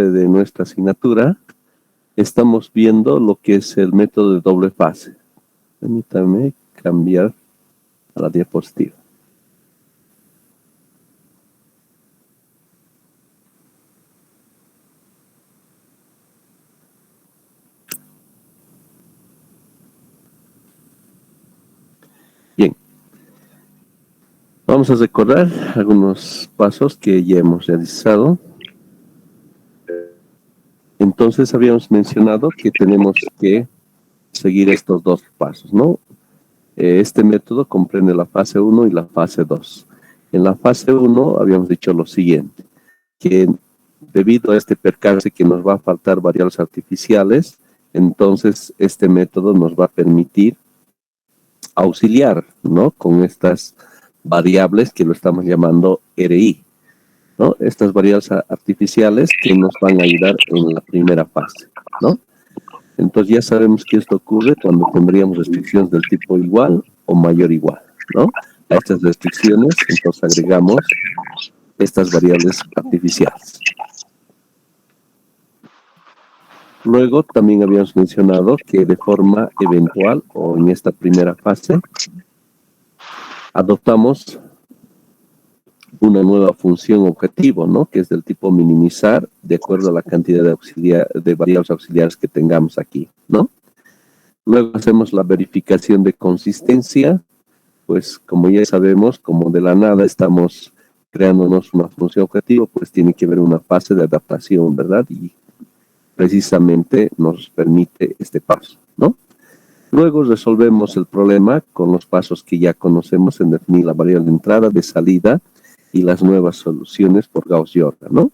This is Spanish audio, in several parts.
de nuestra asignatura, estamos viendo lo que es el método de doble fase. Permítanme cambiar a la diapositiva. Bien, vamos a recordar algunos pasos que ya hemos realizado. Entonces habíamos mencionado que tenemos que seguir estos dos pasos, ¿no? Este método comprende la fase 1 y la fase 2. En la fase 1 habíamos dicho lo siguiente, que debido a este percance que nos va a faltar variables artificiales, entonces este método nos va a permitir auxiliar, ¿no?, con estas variables que lo estamos llamando RI, ¿no? Estas variables artificiales que nos van a ayudar en la primera fase, ¿no? Entonces ya sabemos que esto ocurre cuando tendríamos restricciones del tipo igual o mayor igual, ¿no? A estas restricciones entonces agregamos estas variables artificiales. Luego también habíamos mencionado que de forma eventual o en esta primera fase adoptamos una nueva función objetivo, ¿no?, que es del tipo minimizar de acuerdo a la cantidad de variables auxiliares que tengamos aquí, ¿no? Luego hacemos la verificación de consistencia, pues como ya sabemos, como de la nada estamos creándonos una función objetivo, pues tiene que haber una fase de adaptación, ¿verdad? Y precisamente nos permite este paso, ¿no? Luego resolvemos el problema con los pasos que ya conocemos en definir la variable de entrada, de salida, y las nuevas soluciones por Gauss-Jordan, ¿no?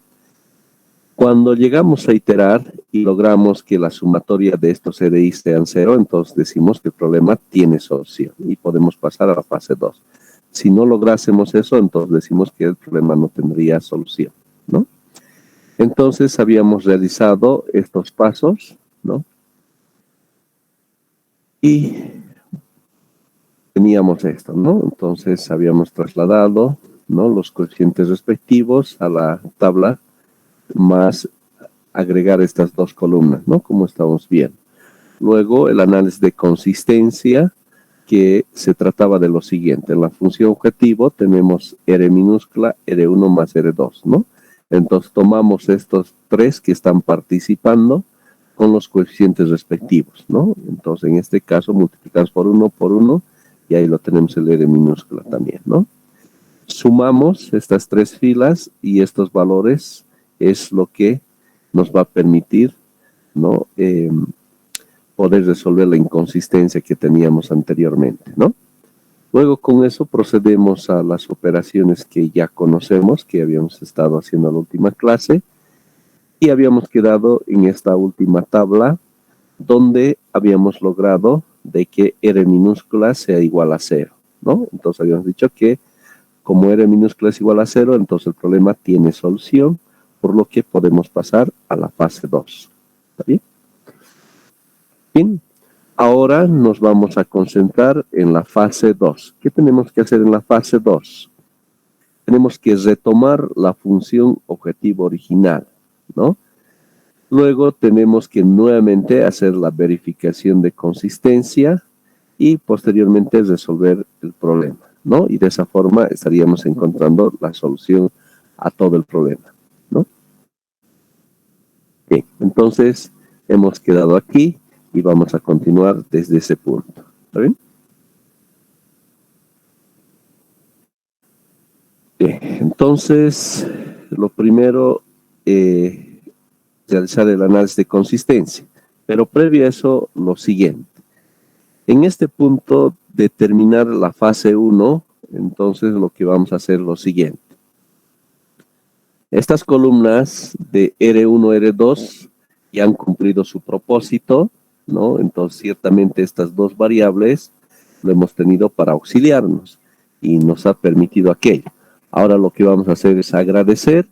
Cuando llegamos a iterar y logramos que la sumatoria de estos RI sean 0, entonces decimos que el problema tiene solución y podemos pasar a la fase 2. Si no lográsemos eso, entonces decimos que el problema no tendría solución, ¿no? Entonces habíamos realizado estos pasos, ¿no? Y teníamos esto, ¿no? Entonces habíamos trasladado, ¿no?, los coeficientes respectivos a la tabla, más agregar estas dos columnas, ¿no?, como estamos viendo. Luego el análisis de consistencia, que se trataba de lo siguiente. En la función objetivo tenemos R minúscula, R1 más R2, ¿no? Entonces tomamos estos tres que están participando con los coeficientes respectivos, ¿no? Entonces en este caso multiplicamos por 1 y ahí lo tenemos el R minúscula también, ¿no? Sumamos estas tres filas y estos valores es lo que nos va a permitir, ¿no?, poder resolver la inconsistencia que teníamos anteriormente, ¿no? Luego con eso procedemos a las operaciones que ya conocemos, que habíamos estado haciendo en la última clase, y habíamos quedado en esta última tabla donde habíamos logrado de que R minúscula sea igual a 0, ¿no? Entonces habíamos dicho que como R minúscula es igual a 0, entonces el problema tiene solución, por lo que podemos pasar a la fase 2. ¿Está bien? Bien, ahora nos vamos a concentrar en la fase 2. ¿Qué tenemos que hacer en la fase 2? Tenemos que retomar la función objetivo original, ¿no? Luego tenemos que nuevamente hacer la verificación de consistencia y posteriormente resolver el problema, ¿no? Y de esa forma estaríamos encontrando la solución a todo el problema, ¿no? Bien, entonces hemos quedado aquí y vamos a continuar desde ese punto. ¿Está bien? Bien, entonces lo primero, realizar el análisis de consistencia. Pero previo a eso, lo siguiente. En este punto, determinar la fase 1, entonces lo que vamos a hacer es lo siguiente. Estas columnas de R1, R2 ya han cumplido su propósito, ¿no? Entonces, ciertamente estas dos variables lo hemos tenido para auxiliarnos y nos ha permitido aquello. Ahora lo que vamos a hacer es agradecer,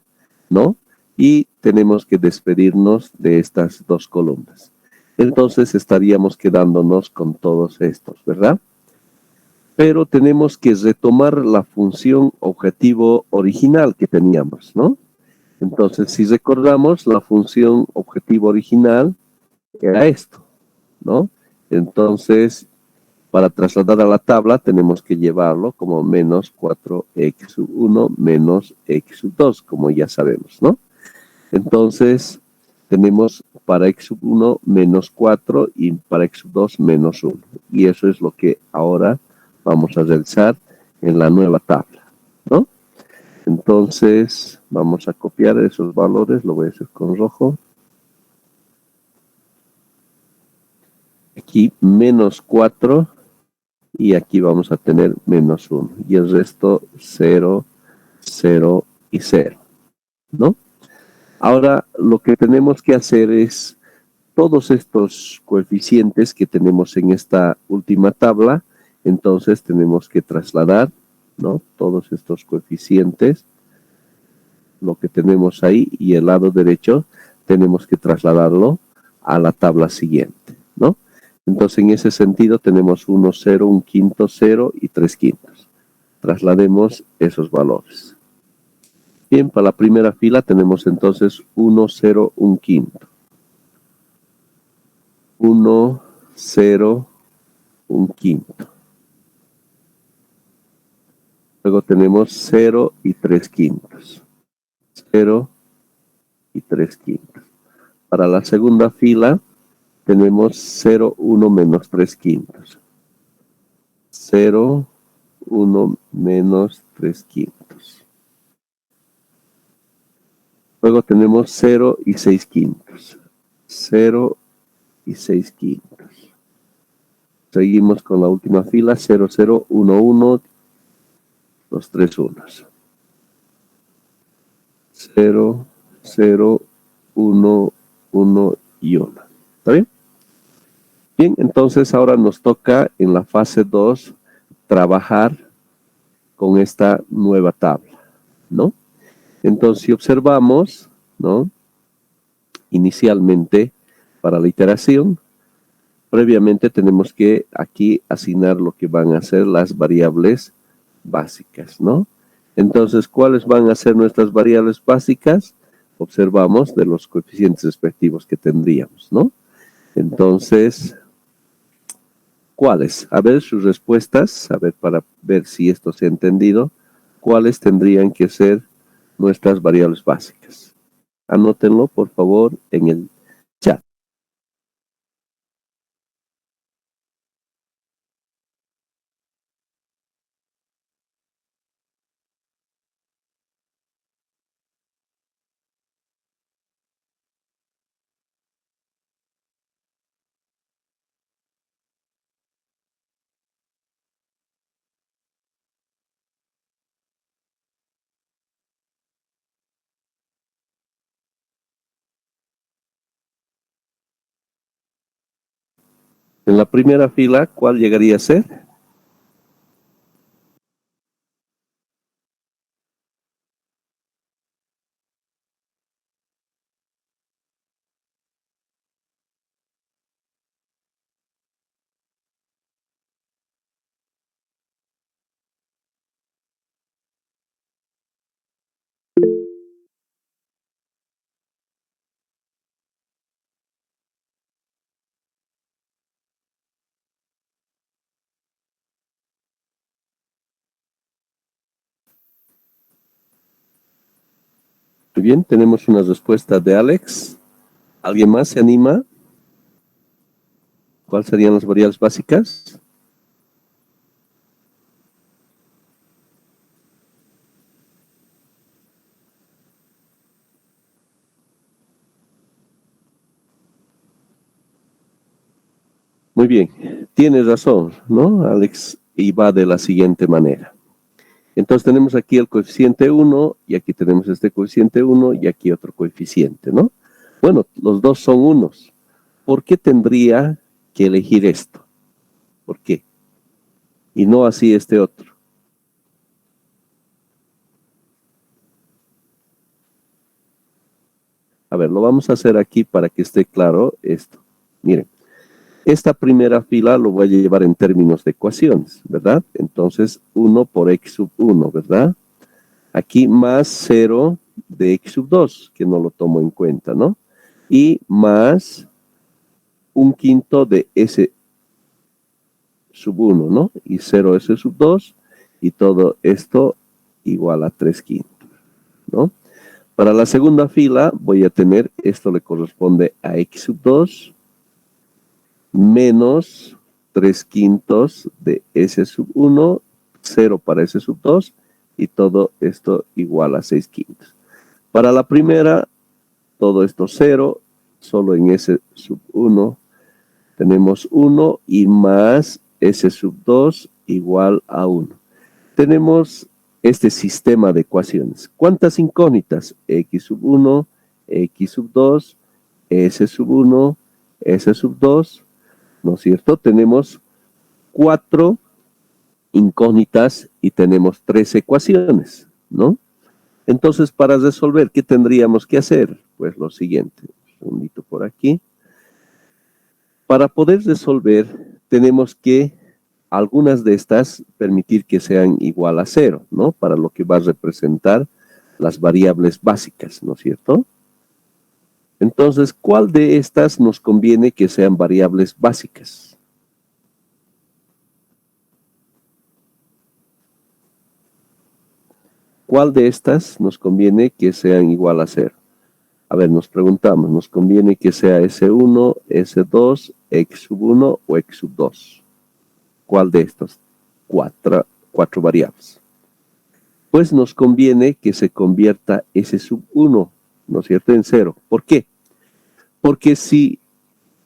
¿no? Y tenemos que despedirnos de estas dos columnas. Entonces estaríamos quedándonos con todos estos, ¿verdad? Pero tenemos que retomar la función objetivo original que teníamos, ¿no? Entonces, si recordamos, la función objetivo original era esto, ¿no? Entonces, para trasladar a la tabla, tenemos que llevarlo como menos 4x sub 1 menos x sub 2, como ya sabemos, ¿no? Entonces, tenemos para x sub 1 menos 4 y para x sub 2 menos 1. Y eso es lo que ahora vamos a realizar en la nueva tabla, ¿no? Entonces, vamos a copiar esos valores, lo voy a hacer con rojo. Aquí menos 4 y aquí vamos a tener menos 1. Y el resto 0, 0 y 0, ¿no? Ahora, lo que tenemos que hacer es todos estos coeficientes que tenemos en esta última tabla, entonces tenemos que trasladar, ¿no? Todos estos coeficientes, lo que tenemos ahí, y el lado derecho tenemos que trasladarlo a la tabla siguiente, ¿no? Entonces, en ese sentido, tenemos 1, 0, 1 quinto, 0 y 3 quintos. Traslademos esos valores. Bien, para la primera fila tenemos entonces 1, 0, 1 quinto. 1, 0, 1 quinto. Luego tenemos 0 y 3 quintos. 0 y 3 quintos. Para la segunda fila tenemos 0, 1 menos 3 quintos. 0, 1 menos 3 quintos. Luego tenemos 0 y 6 quintos. 0 y 6 quintos. Seguimos con la última fila, 0, 0, 1, 1, los 3 unos. 0, 0, 1, 1 y 1. ¿Está bien? Bien, entonces ahora nos toca en la fase 2 trabajar con esta nueva tabla, ¿no? Entonces, si observamos, ¿no? Inicialmente, para la iteración, previamente tenemos que aquí asignar lo que van a ser las variables básicas, ¿no? Entonces, ¿cuáles van a ser nuestras variables básicas? Observamos de los coeficientes respectivos que tendríamos, ¿no? Entonces, ¿cuáles? A ver sus respuestas, a ver para ver si esto se ha entendido. ¿Cuáles tendrían que ser nuestras variables básicas? Anótenlo, por favor, en el chat. En la primera fila, ¿cuál llegaría a ser? Muy bien, tenemos una respuesta de Alex. ¿Alguien más se anima? ¿Cuáles serían las variables básicas? Muy bien, tienes razón, ¿no, Alex? Y va de la siguiente manera. Entonces tenemos aquí el coeficiente 1 y aquí tenemos este coeficiente 1 y aquí otro coeficiente, ¿no? Bueno, los dos son unos. ¿Por qué tendría que elegir esto? ¿Por qué? Y no así este otro. A ver, lo vamos a hacer aquí para que esté claro esto. Miren, esta primera fila lo voy a llevar en términos de ecuaciones, ¿verdad? Entonces, 1 por x sub 1, ¿verdad? Aquí más 0 de x sub 2, que no lo tomo en cuenta, ¿no? Y más 1/5 de s sub 1, ¿no? Y 0s sub 2, y todo esto igual a 3/5, ¿no? Para la segunda fila voy a tener, esto le corresponde a x sub 2 menos 3/5 de s sub 1, 0 para s sub 2, y todo esto igual a 6/5. Para la primera, todo esto 0, solo en s sub 1 tenemos 1 y más s sub 2 igual a 1. Tenemos este sistema de ecuaciones. ¿Cuántas incógnitas? X sub 1, X sub 2, S sub 1, S sub 2, ¿no es cierto? Tenemos 4 incógnitas y tenemos 3 ecuaciones, ¿no? Entonces, para resolver, ¿qué tendríamos que hacer? Pues lo siguiente, un segundito por aquí. Para poder resolver, tenemos que algunas de estas permitir que sean igual a 0, ¿no? Para lo que va a representar las variables básicas, ¿no es cierto? Entonces, ¿cuál de estas nos conviene que sean variables básicas? ¿Cuál de estas nos conviene que sean igual a 0? A ver, nos preguntamos, ¿nos conviene que sea S1, S2, X sub 1 o X sub 2? ¿Cuál de estas cuatro variables? Pues nos conviene que se convierta S sub 1, ¿no es cierto?, en 0. ¿Por qué? Porque si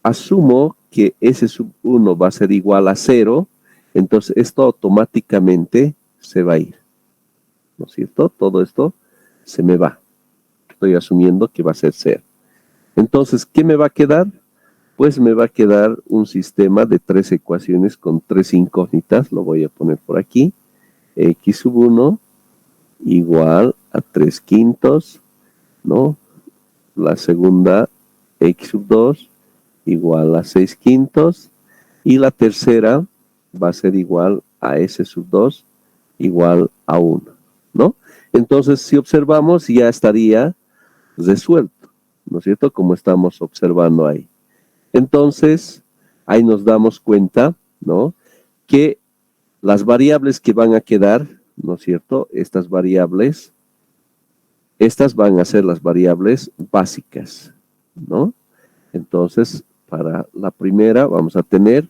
asumo que S sub 1 va a ser igual a 0, entonces esto automáticamente se va a ir, ¿no es cierto? Todo esto se me va. Estoy asumiendo que va a ser 0. Entonces, ¿qué me va a quedar? Pues me va a quedar un sistema de 3 ecuaciones con 3 incógnitas. Lo voy a poner por aquí. X sub 1 igual a 3/5, ¿no? La segunda, X sub 2 igual a 6/5. Y la tercera va a ser igual a S sub 2 igual a 1, ¿no? Entonces, si observamos, ya estaría resuelto, ¿no es cierto? Como estamos observando ahí. Entonces, ahí nos damos cuenta, ¿no?, que las variables que van a quedar, ¿no es cierto?, estas variables, estas van a ser las variables básicas, ¿no? Entonces, para la primera vamos a tener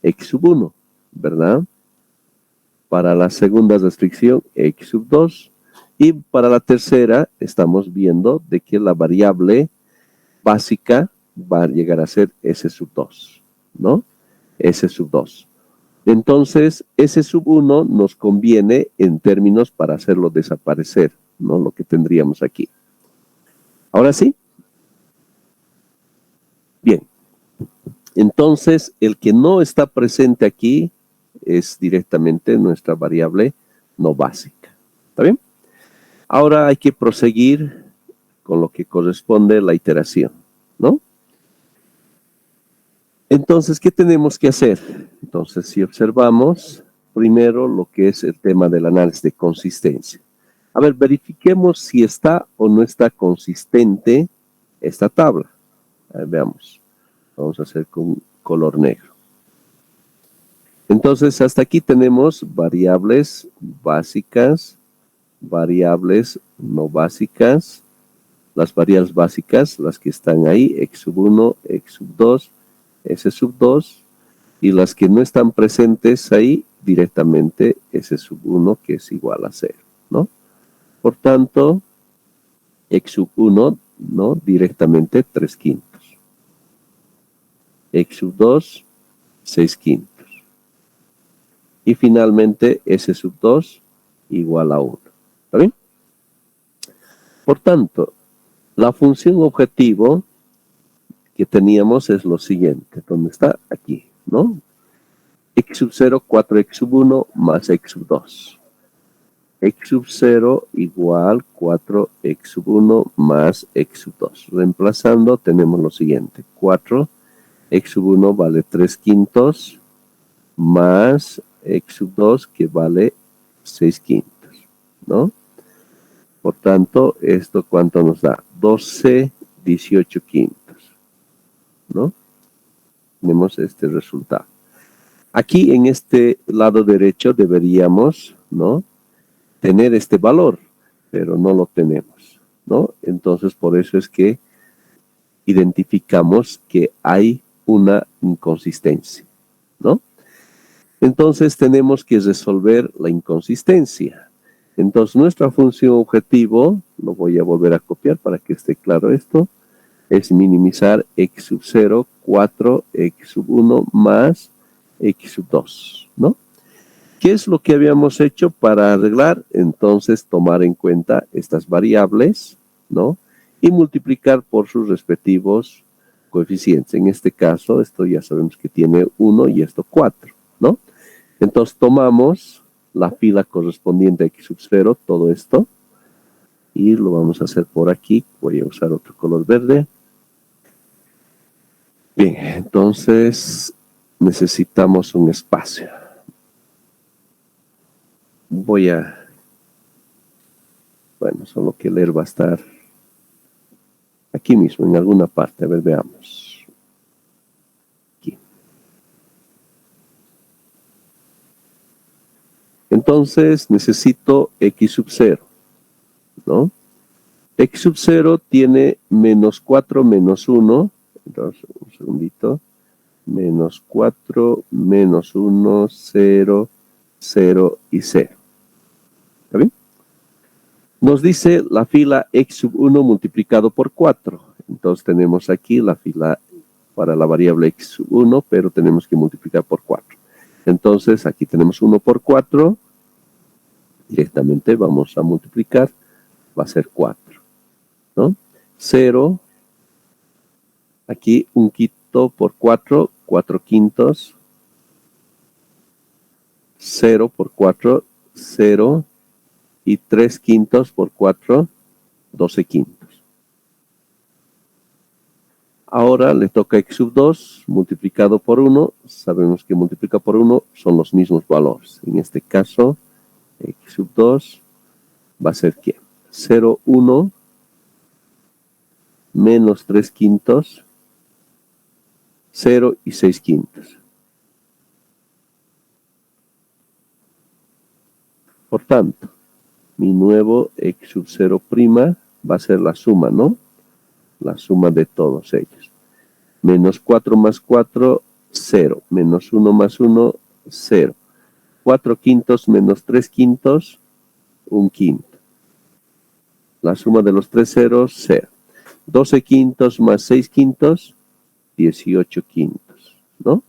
X sub 1, ¿verdad? Para la segunda restricción, X sub 2. Y para la tercera, estamos viendo de que la variable básica va a llegar a ser S sub 2, ¿no? S sub 2. Entonces, S sub 1 nos conviene en términos para hacerlo desaparecer, ¿no? Lo que tendríamos aquí. Ahora sí. Bien. Entonces, el que no está presente aquí es directamente nuestra variable no básica. ¿Está bien? Ahora hay que proseguir con lo que corresponde la iteración, ¿no? Entonces, ¿qué tenemos que hacer? Entonces, si observamos primero lo que es el tema del análisis de consistencia. A ver, verifiquemos si está o no está consistente esta tabla. A ver, veamos. Vamos a hacer con color negro. Entonces, hasta aquí tenemos variables básicas, variables no básicas. Las variables básicas, las que están ahí, X sub 1, X sub 2, S sub 2, y las que no están presentes ahí, directamente S sub 1, que es igual a 0, ¿no? Por tanto, X sub 1, ¿no?, directamente 3/5. X sub 2, 6/5. Y finalmente, S sub 2 igual a 1. ¿Está bien? Por tanto, la función objetivo que teníamos es lo siguiente. ¿Dónde está? Aquí, ¿no? X sub 0, 4x sub 1 más x sub 2. X sub 0 igual 4x sub 1 más x sub 2. Reemplazando, tenemos lo siguiente. 4x sub 1 vale 3/5 más x sub 2 que vale 6/5, ¿no? Por tanto, ¿esto cuánto nos da? 12/18, ¿no? Tenemos este resultado. Aquí en este lado derecho deberíamos, ¿no?, tener este valor, pero no lo tenemos, ¿no? Entonces, por eso es que identificamos que hay una inconsistencia, ¿no? Entonces, tenemos que resolver la inconsistencia. Entonces, nuestra función objetivo, lo voy a volver a copiar para que esté claro esto, es minimizar x sub 0, 4, x sub 1 más x sub 2, ¿no? ¿Qué es lo que habíamos hecho para arreglar? Entonces, tomar en cuenta estas variables, ¿no?, y multiplicar por sus respectivos coeficientes. En este caso, esto ya sabemos que tiene 1 y esto 4, ¿no? Entonces, tomamos la fila correspondiente a x sub 0, todo esto, y lo vamos a hacer por aquí. Voy a usar otro color verde. Bien, entonces necesitamos un espacio. Bueno, solo que leer va a estar aquí mismo, en alguna parte. A ver, veamos. Aquí. Entonces necesito x sub 0, ¿no? X sub 0 tiene menos 4 menos 1. Entonces, un segundito. Menos 4, menos 1, 0, 0 y 0. ¿Está bien? Nos dice la fila x sub 1 multiplicado por 4. Entonces tenemos aquí la fila para la variable x sub 1, pero tenemos que multiplicar por 4. Entonces aquí tenemos 1 por 4. Directamente vamos a multiplicar. Va a ser 4, ¿no? 0. Aquí un quinto por 4, 4 quintos. 0 por 4, 0. Y 3 quintos por 4, 12 quintos. Ahora le toca x sub 2 multiplicado por 1. Sabemos que multiplica por 1 son los mismos valores. En este caso, x sub 2 va a ser ¿qué? 0, 1 menos 3 quintos, 0 y 6 quintos. Por tanto, mi nuevo x sub 0' va a ser la suma, ¿no? La suma de todos ellos. Menos 4 más 4, 0. Menos 1 más 1, 0. 4 quintos menos 3 quintos, 1 quinto. La suma de los tres ceros, 0. 12 quintos más 6 quintos, 18 quintos, ¿no?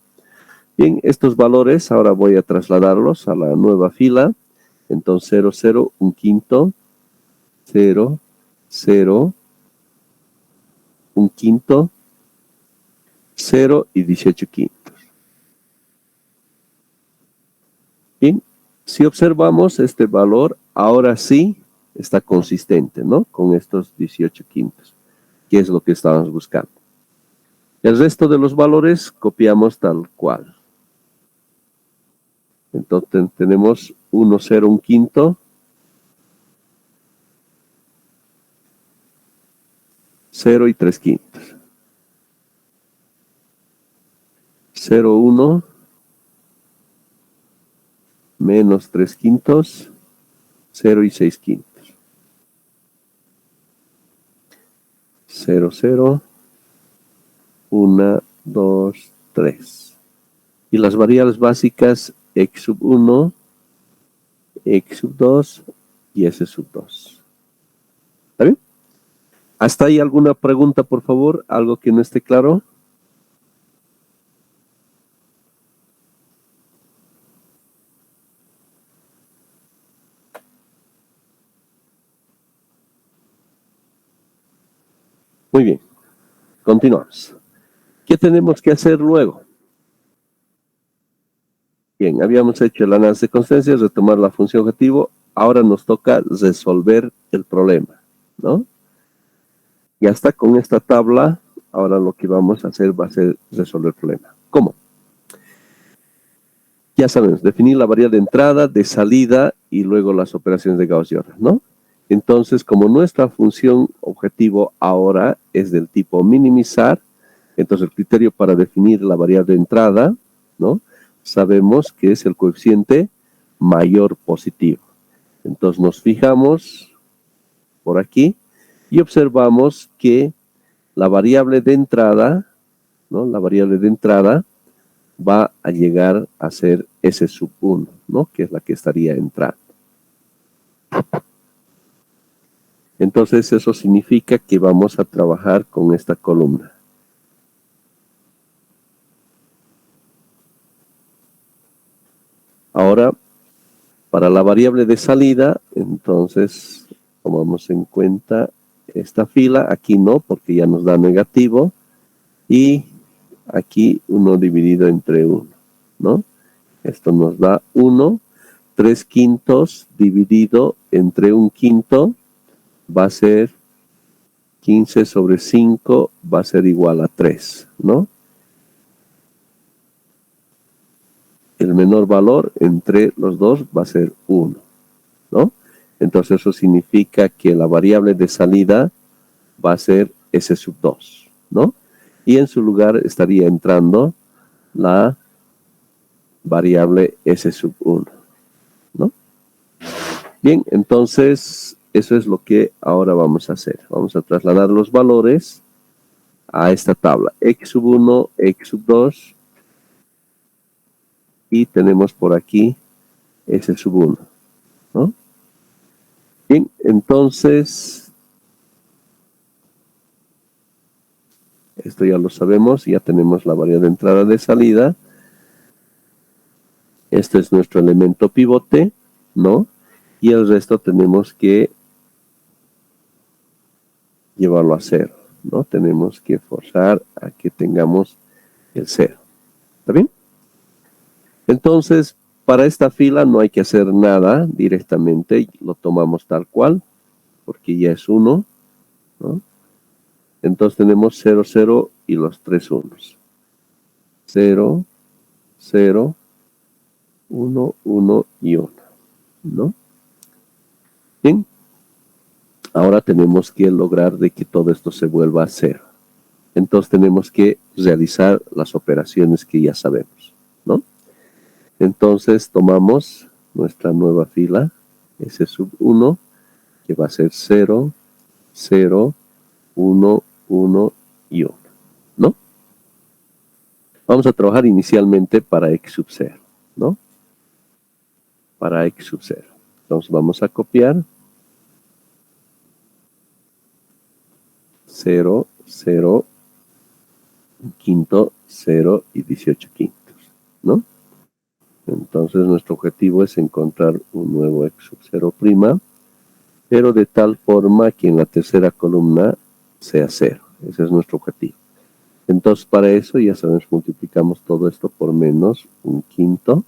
Bien, estos valores ahora voy a trasladarlos a la nueva fila. Entonces 0, 0, 1 quinto, 0, 0, 1 quinto, 0 y 18 quintos. Bien, si observamos este valor, ahora sí está consistente, ¿no? Con estos 18 quintos, que es lo que estábamos buscando. El resto de los valores copiamos tal cual. Entonces tenemos 1, 0, 1 quinto, 0 y 3 quintos. 0, 1, menos 3 quintos, 0 y 6 quintos. 0, 0, 1, 2, 3. Y las variables básicas, x sub 1, x sub 2 y s sub 2. ¿Está bien? ¿Hasta ahí alguna pregunta, por favor? ¿Algo que no esté claro? Muy bien. Continuamos. ¿Qué tenemos que hacer luego? Bien, habíamos hecho el análisis de consistencia, retomar la función objetivo. Ahora nos toca resolver el problema, ¿no? Y hasta con esta tabla, ahora lo que vamos a hacer va a ser resolver el problema. ¿Cómo? Ya sabemos, definir la variable de entrada, de salida y luego las operaciones de Gauss-Jordan, ¿no? Entonces, como nuestra función objetivo ahora es del tipo minimizar, entonces el criterio para definir la variable de entrada, ¿no? Sabemos que es el coeficiente mayor positivo. Entonces nos fijamos por aquí y observamos que la variable de entrada, ¿no? La variable de entrada va a llegar a ser S sub 1, ¿no? Que es la que estaría entrando. Entonces eso significa que vamos a trabajar con esta columna. Ahora, para la variable de salida, entonces tomamos en cuenta esta fila. Aquí no, porque ya nos da negativo. Y aquí 1 dividido entre 1, ¿no? Esto nos da 1. 3/5 dividido entre 1/5 va a ser 15 sobre 5, va a ser igual a 3, ¿no? El menor valor entre los dos va a ser 1, ¿no? Entonces eso significa que la variable de salida va a ser S sub 2, ¿no? Y en su lugar estaría entrando la variable S sub 1, ¿no? Bien, entonces eso es lo que ahora vamos a hacer. Vamos a trasladar los valores a esta tabla. X sub 1, X sub 2. Y tenemos por aquí S sub 1, ¿no? Bien, entonces, esto ya lo sabemos, ya tenemos la variable de entrada de salida. Este es nuestro elemento pivote, ¿no? Y el resto tenemos que llevarlo a 0, ¿no? Tenemos que forzar a que tengamos el 0. ¿Está bien? Entonces, para esta fila no hay que hacer nada directamente, lo tomamos tal cual, porque ya es 1, ¿no? Entonces tenemos 0, 0 y los 3 unos. 0, 0, 1, 1 y 1, ¿no? Bien. Ahora tenemos que lograr de que todo esto se vuelva a 0. Entonces tenemos que realizar las operaciones que ya sabemos, ¿no? Entonces tomamos nuestra nueva fila, S sub 1, que va a ser 0, 0, 1, 1 y 1, ¿no? Vamos a trabajar inicialmente para X sub 0, ¿no? Para X sub 0. Entonces vamos a copiar 0, 0, quinto, 0 y 18 quintos, ¿no? Entonces nuestro objetivo es encontrar un nuevo X sub 0', pero de tal forma que en la tercera columna sea 0. Ese es nuestro objetivo. Entonces para eso ya sabemos, multiplicamos todo esto por menos 1/5.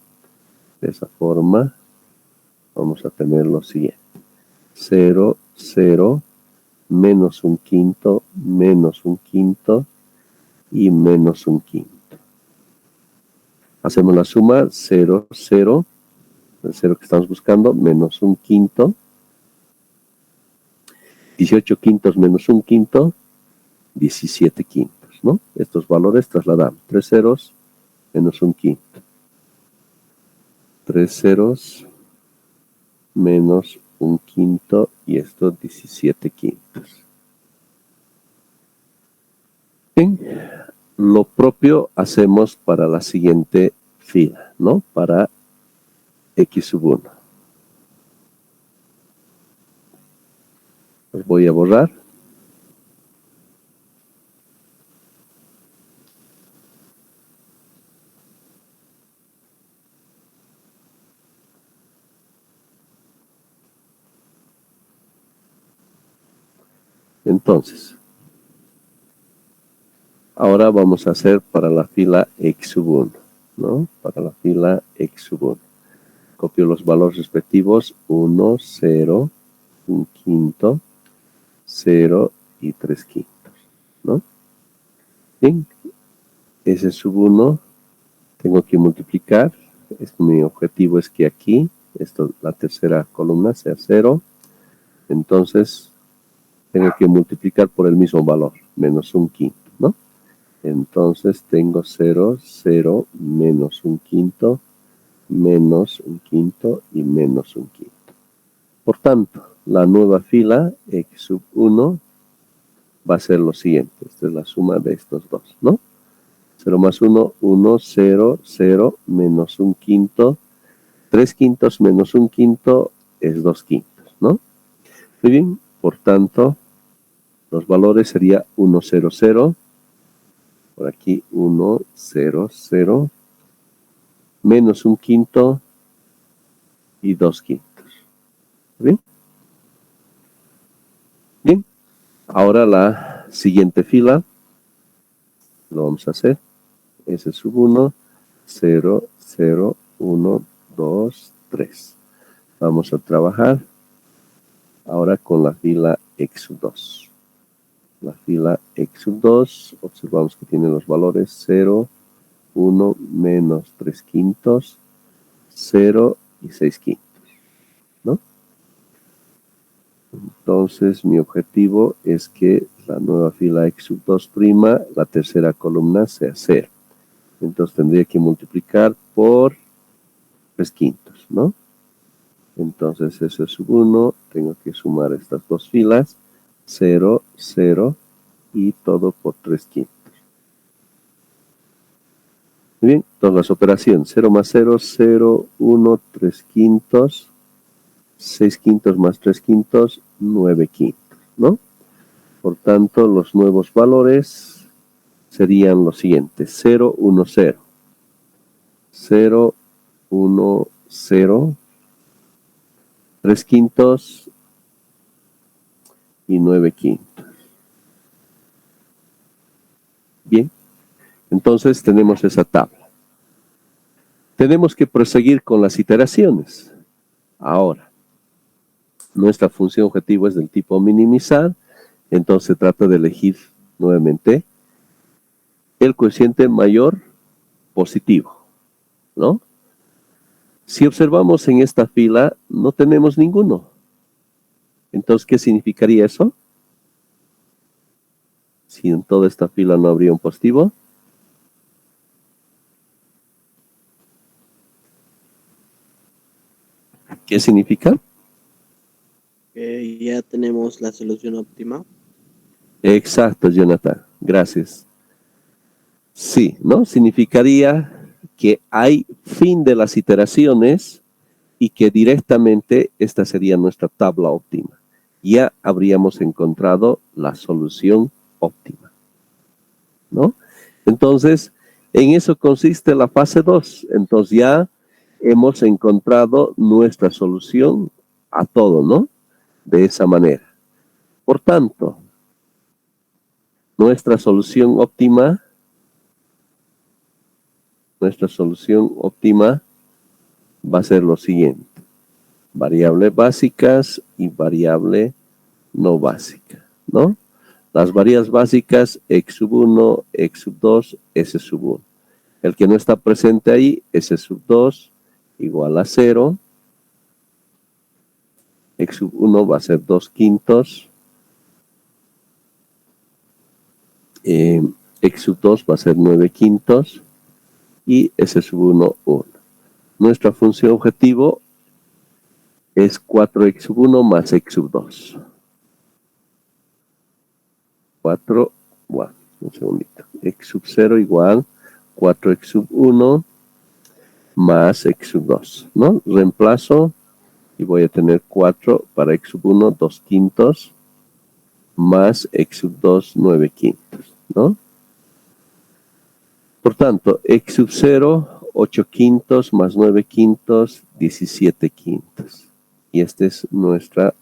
De esa forma vamos a tener lo siguiente. 0, 0, menos 1/5, menos 1/5 y menos 1/5. Hacemos la suma 0, 0, el 0 que estamos buscando, menos 1/5. 18 quintos menos 1/5, 17 quintos, ¿no? Estos valores trasladamos. 3 ceros menos 1/5. 3 ceros menos 1/5 y esto 17 quintos. Bien, lo propio hacemos para la siguiente fila, ¿no? Para X sub 1. Los voy a borrar. Entonces, ahora vamos a hacer para la fila X sub 1, ¿no? Para la fila X sub 1. Copio los valores respectivos, 1, 0, 1/5, 0 y 3/5, ¿no? Bien, S sub 1 tengo que multiplicar. Mi objetivo es que aquí, la tercera columna sea 0. Entonces, tengo que multiplicar por el mismo valor, menos un quinto, ¿no? Entonces, tengo 0, 0, menos un quinto, menos un quinto y menos un quinto. Por tanto, la nueva fila x sub 1 va a ser lo siguiente. Esta es la suma de estos dos, ¿no? 0 más 1, 1, 0, 0, menos un quinto. 3 quintos menos un quinto es 2 quintos, ¿no? Muy bien, por tanto, los valores serían 1, 0, 0. Por aquí 1, 0, 0. Menos un quinto y 2 quintos. ¿Bien? Bien. Ahora la siguiente fila. Lo vamos a hacer. S sub 1, 0, 0, 1, 2, 3. Vamos a trabajar ahora con la fila x sub 2. La fila x sub 2, observamos que tiene los valores 0, 1, menos 3 quintos, 0 y 6 quintos, ¿no? Entonces, mi objetivo es que la nueva fila x sub 2', la tercera columna sea 0. Entonces, tendría que multiplicar por 3 quintos, ¿no? Entonces, eso es sub 1. Tengo que sumar estas dos filas. 0, 0 y todo por 3 quintos. Muy bien, todas las operaciones. 0 más 0, 0, 1, 3 quintos. 6 quintos más 3 quintos, 9 quintos, ¿no? Por tanto, los nuevos valores serían los siguientes. 0, 1, 0. 0, 1, 0. 3 quintos y 9 quintos. Bien, entonces tenemos esa tabla. Tenemos que proseguir con las iteraciones. Ahora, nuestra función objetivo es del tipo minimizar, entonces se trata de elegir nuevamente el coeficiente mayor positivo, ¿no? Si observamos en esta fila, no tenemos ninguno. Entonces, ¿qué significaría eso? Si en toda esta fila no habría un positivo. ¿Qué significa? Ya tenemos la solución óptima. Exacto, Jonathan. Gracias. Sí, ¿no? Significaría que hay fin de las iteraciones y que directamente esta sería nuestra tabla óptima. Ya habríamos encontrado la solución óptima, ¿no? Entonces, en eso consiste la fase 2. Entonces ya hemos encontrado nuestra solución a todo, ¿no? De esa manera. Por tanto, nuestra solución óptima va a ser lo siguiente. Variables básicas y variable no básica, ¿no? Las variables básicas, x sub 1, x sub 2, s sub 1. El que no está presente ahí, s sub 2 igual a 0. X sub 1 va a ser 2 quintos. X sub 2 va a ser 9 quintos. Y S sub 1, 1. Nuestra función objetivo es 4x sub 1 más x sub 2. 4, bueno, un segundito. X sub 0 igual 4x sub 1 más x sub 2, ¿no? Reemplazo y voy a tener 4 para x sub 1, 2 quintos, más x sub 2, 9 quintos, ¿no? Por tanto, x sub 0, 8 quintos más 9 quintos, 17 quintos. Y esta es nuestra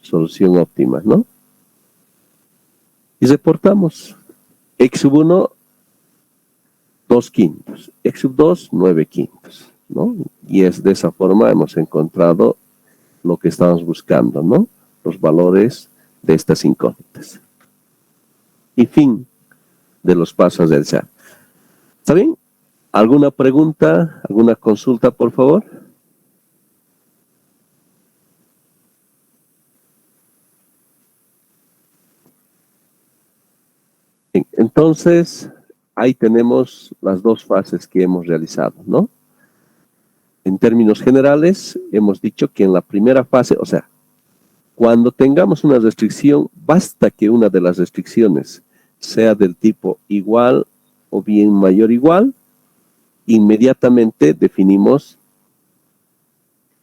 solución óptima, ¿no? Y reportamos x sub 1, 2 quintos, x sub 2, 9 quintos, ¿no? Y es de esa forma hemos encontrado lo que estamos buscando, ¿no? Los valores de estas incógnitas. Y fin de los pasos del SAT. ¿Está bien? ¿Alguna pregunta, alguna consulta, por favor? Entonces, ahí tenemos las dos fases que hemos realizado, ¿no? En términos generales, hemos dicho que en la primera fase, o sea, cuando tengamos una restricción, basta que una de las restricciones sea del tipo igual o bien mayor igual, inmediatamente definimos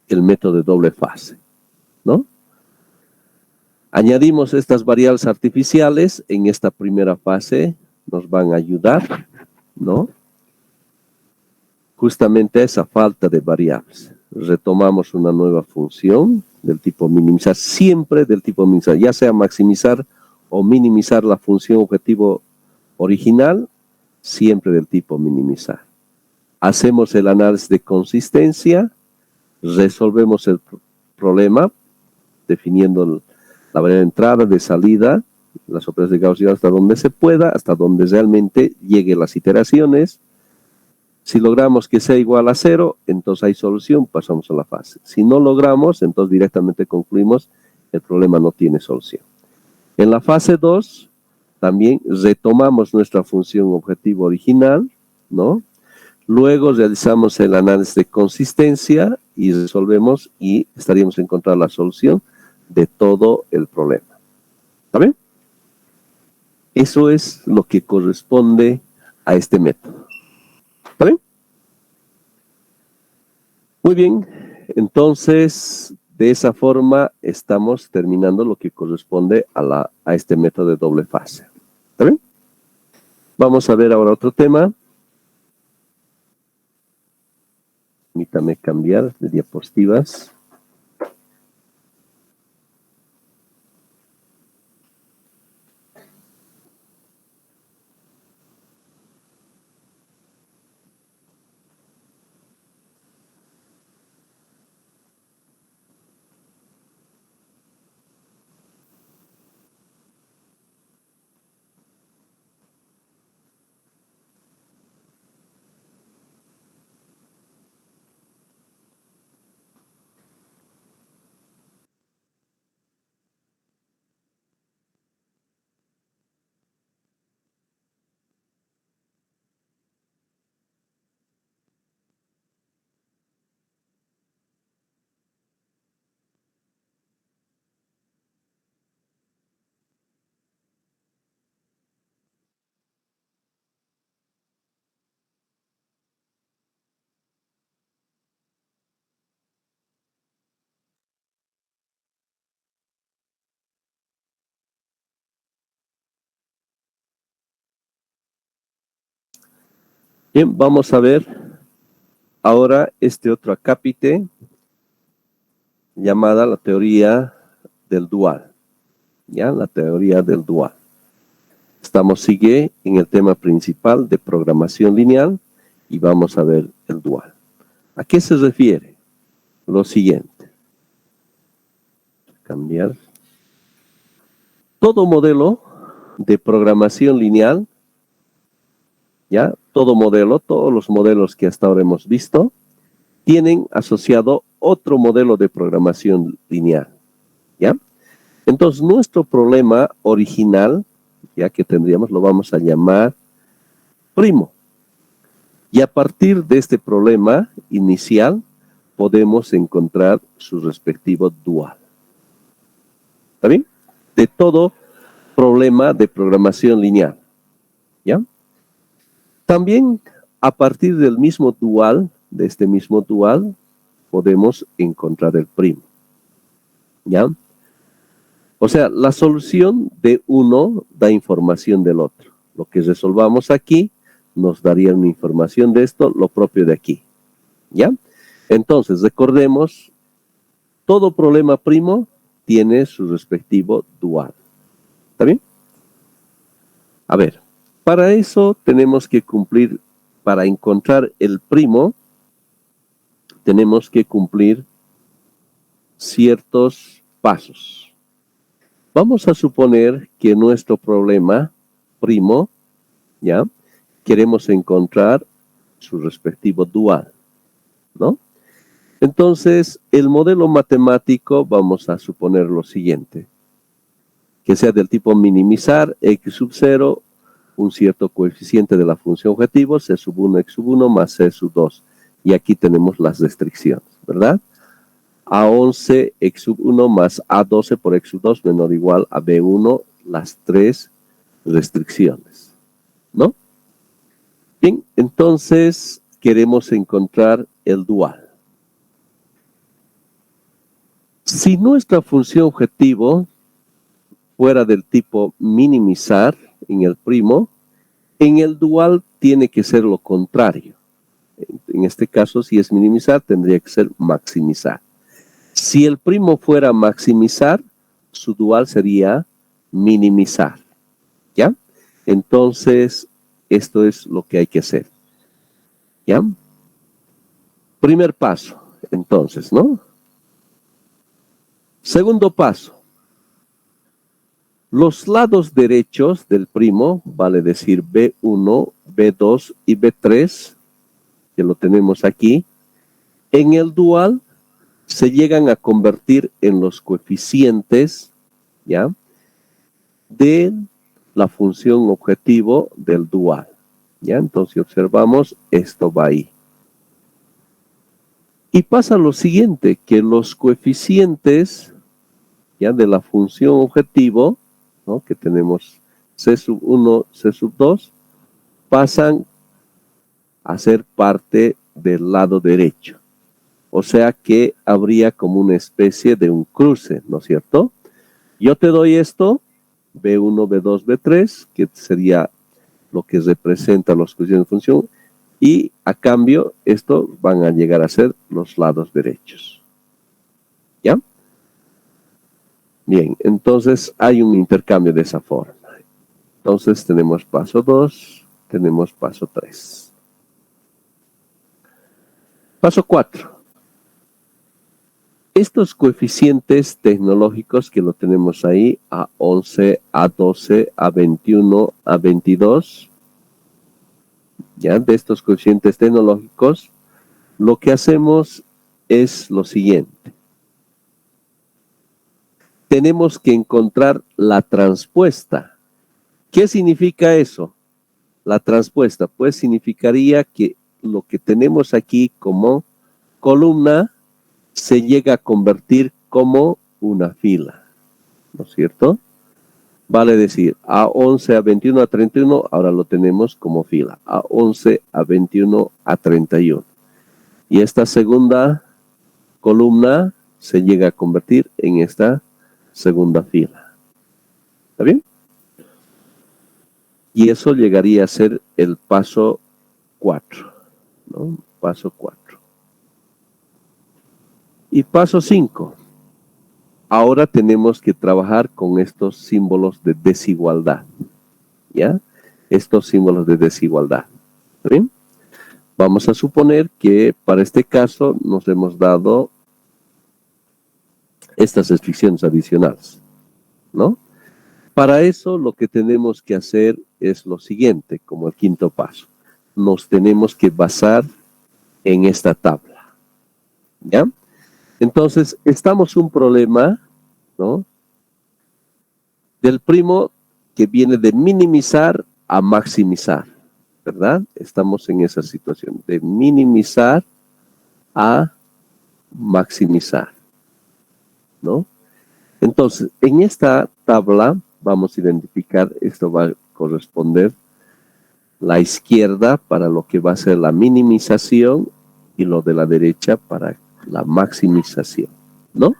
el método de doble fase, ¿no? Añadimos estas variables artificiales en esta primera fase, nos van a ayudar, ¿no? Justamente a esa falta de variables. Retomamos una nueva función del tipo minimizar, siempre del tipo minimizar, ya sea maximizar o minimizar la función objetivo original, siempre del tipo minimizar. Hacemos el análisis de consistencia, resolvemos el problema, definiendo la variable de entrada, de salida, las operaciones de Gauss hasta donde se pueda, hasta donde realmente lleguen las iteraciones. Si logramos que sea igual a 0, entonces hay solución, pasamos a la fase. Si no logramos, entonces directamente concluimos, el problema no tiene solución. En la fase 2, también retomamos nuestra función objetivo original, ¿no? Luego realizamos el análisis de consistencia y resolvemos y estaríamos encontrando la solución de todo el problema. ¿Está bien? Eso es lo que corresponde a este método. ¿Está bien? Muy bien, entonces de esa forma estamos terminando lo que corresponde a este método de doble fase. ¿Está bien? Vamos a ver ahora otro tema. Permítame cambiar de diapositivas. Bien, vamos a ver ahora este otro acápite llamada la teoría del dual. ¿Ya? La teoría del dual. Sigue en el tema principal de programación lineal y vamos a ver el dual. ¿A qué se refiere? Lo siguiente. Cambiar. Todo modelo de programación lineal, ¿ya? Todo modelo, todos los modelos que hasta ahora hemos visto, tienen asociado otro modelo de programación lineal, ¿ya? Entonces, nuestro problema original, ya que tendríamos, lo vamos a llamar primo. Y a partir de este problema inicial, podemos encontrar su respectivo dual. ¿Está bien? De todo problema de programación lineal, ¿ya? También, a partir del mismo dual, de este mismo dual, podemos encontrar el primo, ¿ya? O sea, la solución de uno da información del otro. Lo que resolvamos aquí nos daría una información de esto, lo propio de aquí, ¿ya? Entonces, recordemos, todo problema primo tiene su respectivo dual. ¿Está bien? A ver, para eso tenemos que cumplir, para encontrar el primo, tenemos que cumplir ciertos pasos. Vamos a suponer que nuestro problema primo, ¿ya? Queremos encontrar su respectivo dual, ¿no? Entonces, el modelo matemático, vamos a suponer lo siguiente, que sea del tipo minimizar x sub 0 un cierto coeficiente de la función objetivo, C sub 1, X sub 1 más C sub 2. Y aquí tenemos las restricciones, ¿verdad? A11 X sub 1 más A12 por X sub 2 menor o igual a B1, las tres restricciones, ¿no? Bien, entonces queremos encontrar el dual. Si nuestra función objetivo fuera del tipo minimizar en el primo, en el dual tiene que ser lo contrario. En este caso, si es minimizar, tendría que ser maximizar. Si el primo fuera maximizar, su dual sería minimizar. ¿Ya? Entonces, esto es lo que hay que hacer. ¿Ya? Primer paso, entonces, ¿no? Segundo paso. Los lados derechos del primo, vale decir B1, B2 y B3, que lo tenemos aquí, en el dual se llegan a convertir en los coeficientes, ¿ya?, de la función objetivo del dual. ¿Ya? Entonces, si observamos, esto va ahí. Y pasa lo siguiente, que los coeficientes, ¿ya?, de la función objetivo, ¿no?, que tenemos C sub 1, C sub 2, pasan a ser parte del lado derecho. O sea que habría como una especie de un cruce, ¿no es cierto? Yo te doy esto, B1, B2, B3, que sería lo que representa los coeficientes de función, y a cambio, esto van a llegar a ser los lados derechos. ¿Ya? Bien, entonces hay un intercambio de esa forma. Entonces tenemos paso 2, tenemos paso 3. Paso 4. Estos coeficientes tecnológicos que lo tenemos ahí, A11, A12, A21, A22, ya de estos coeficientes tecnológicos, lo que hacemos es lo siguiente. Tenemos que encontrar la transpuesta. ¿Qué significa eso? La transpuesta, pues significaría que lo que tenemos aquí como columna se llega a convertir como una fila, ¿no es cierto? Vale decir, A11, A21, A31, ahora lo tenemos como fila. A11, A21, A31. Y esta segunda columna se llega a convertir en esta segunda fila. ¿Está bien? Y eso llegaría a ser el paso 4, ¿no? Paso 4. Y paso 5. Ahora tenemos que trabajar con estos símbolos de desigualdad. ¿Ya? Estos símbolos de desigualdad. ¿Está bien? Vamos a suponer que para este caso nos hemos dado estas restricciones adicionales, ¿no? Para eso lo que tenemos que hacer es lo siguiente, como el quinto paso. Nos tenemos que basar en esta tabla. ¿Ya? Entonces, estamos un problema, ¿no?, del primo que viene de minimizar a maximizar, ¿verdad? Estamos en esa situación de minimizar a maximizar, ¿no? Entonces, en esta tabla vamos a identificar, esto va a corresponder la izquierda para lo que va a ser la minimización y lo de la derecha para la maximización, ¿no?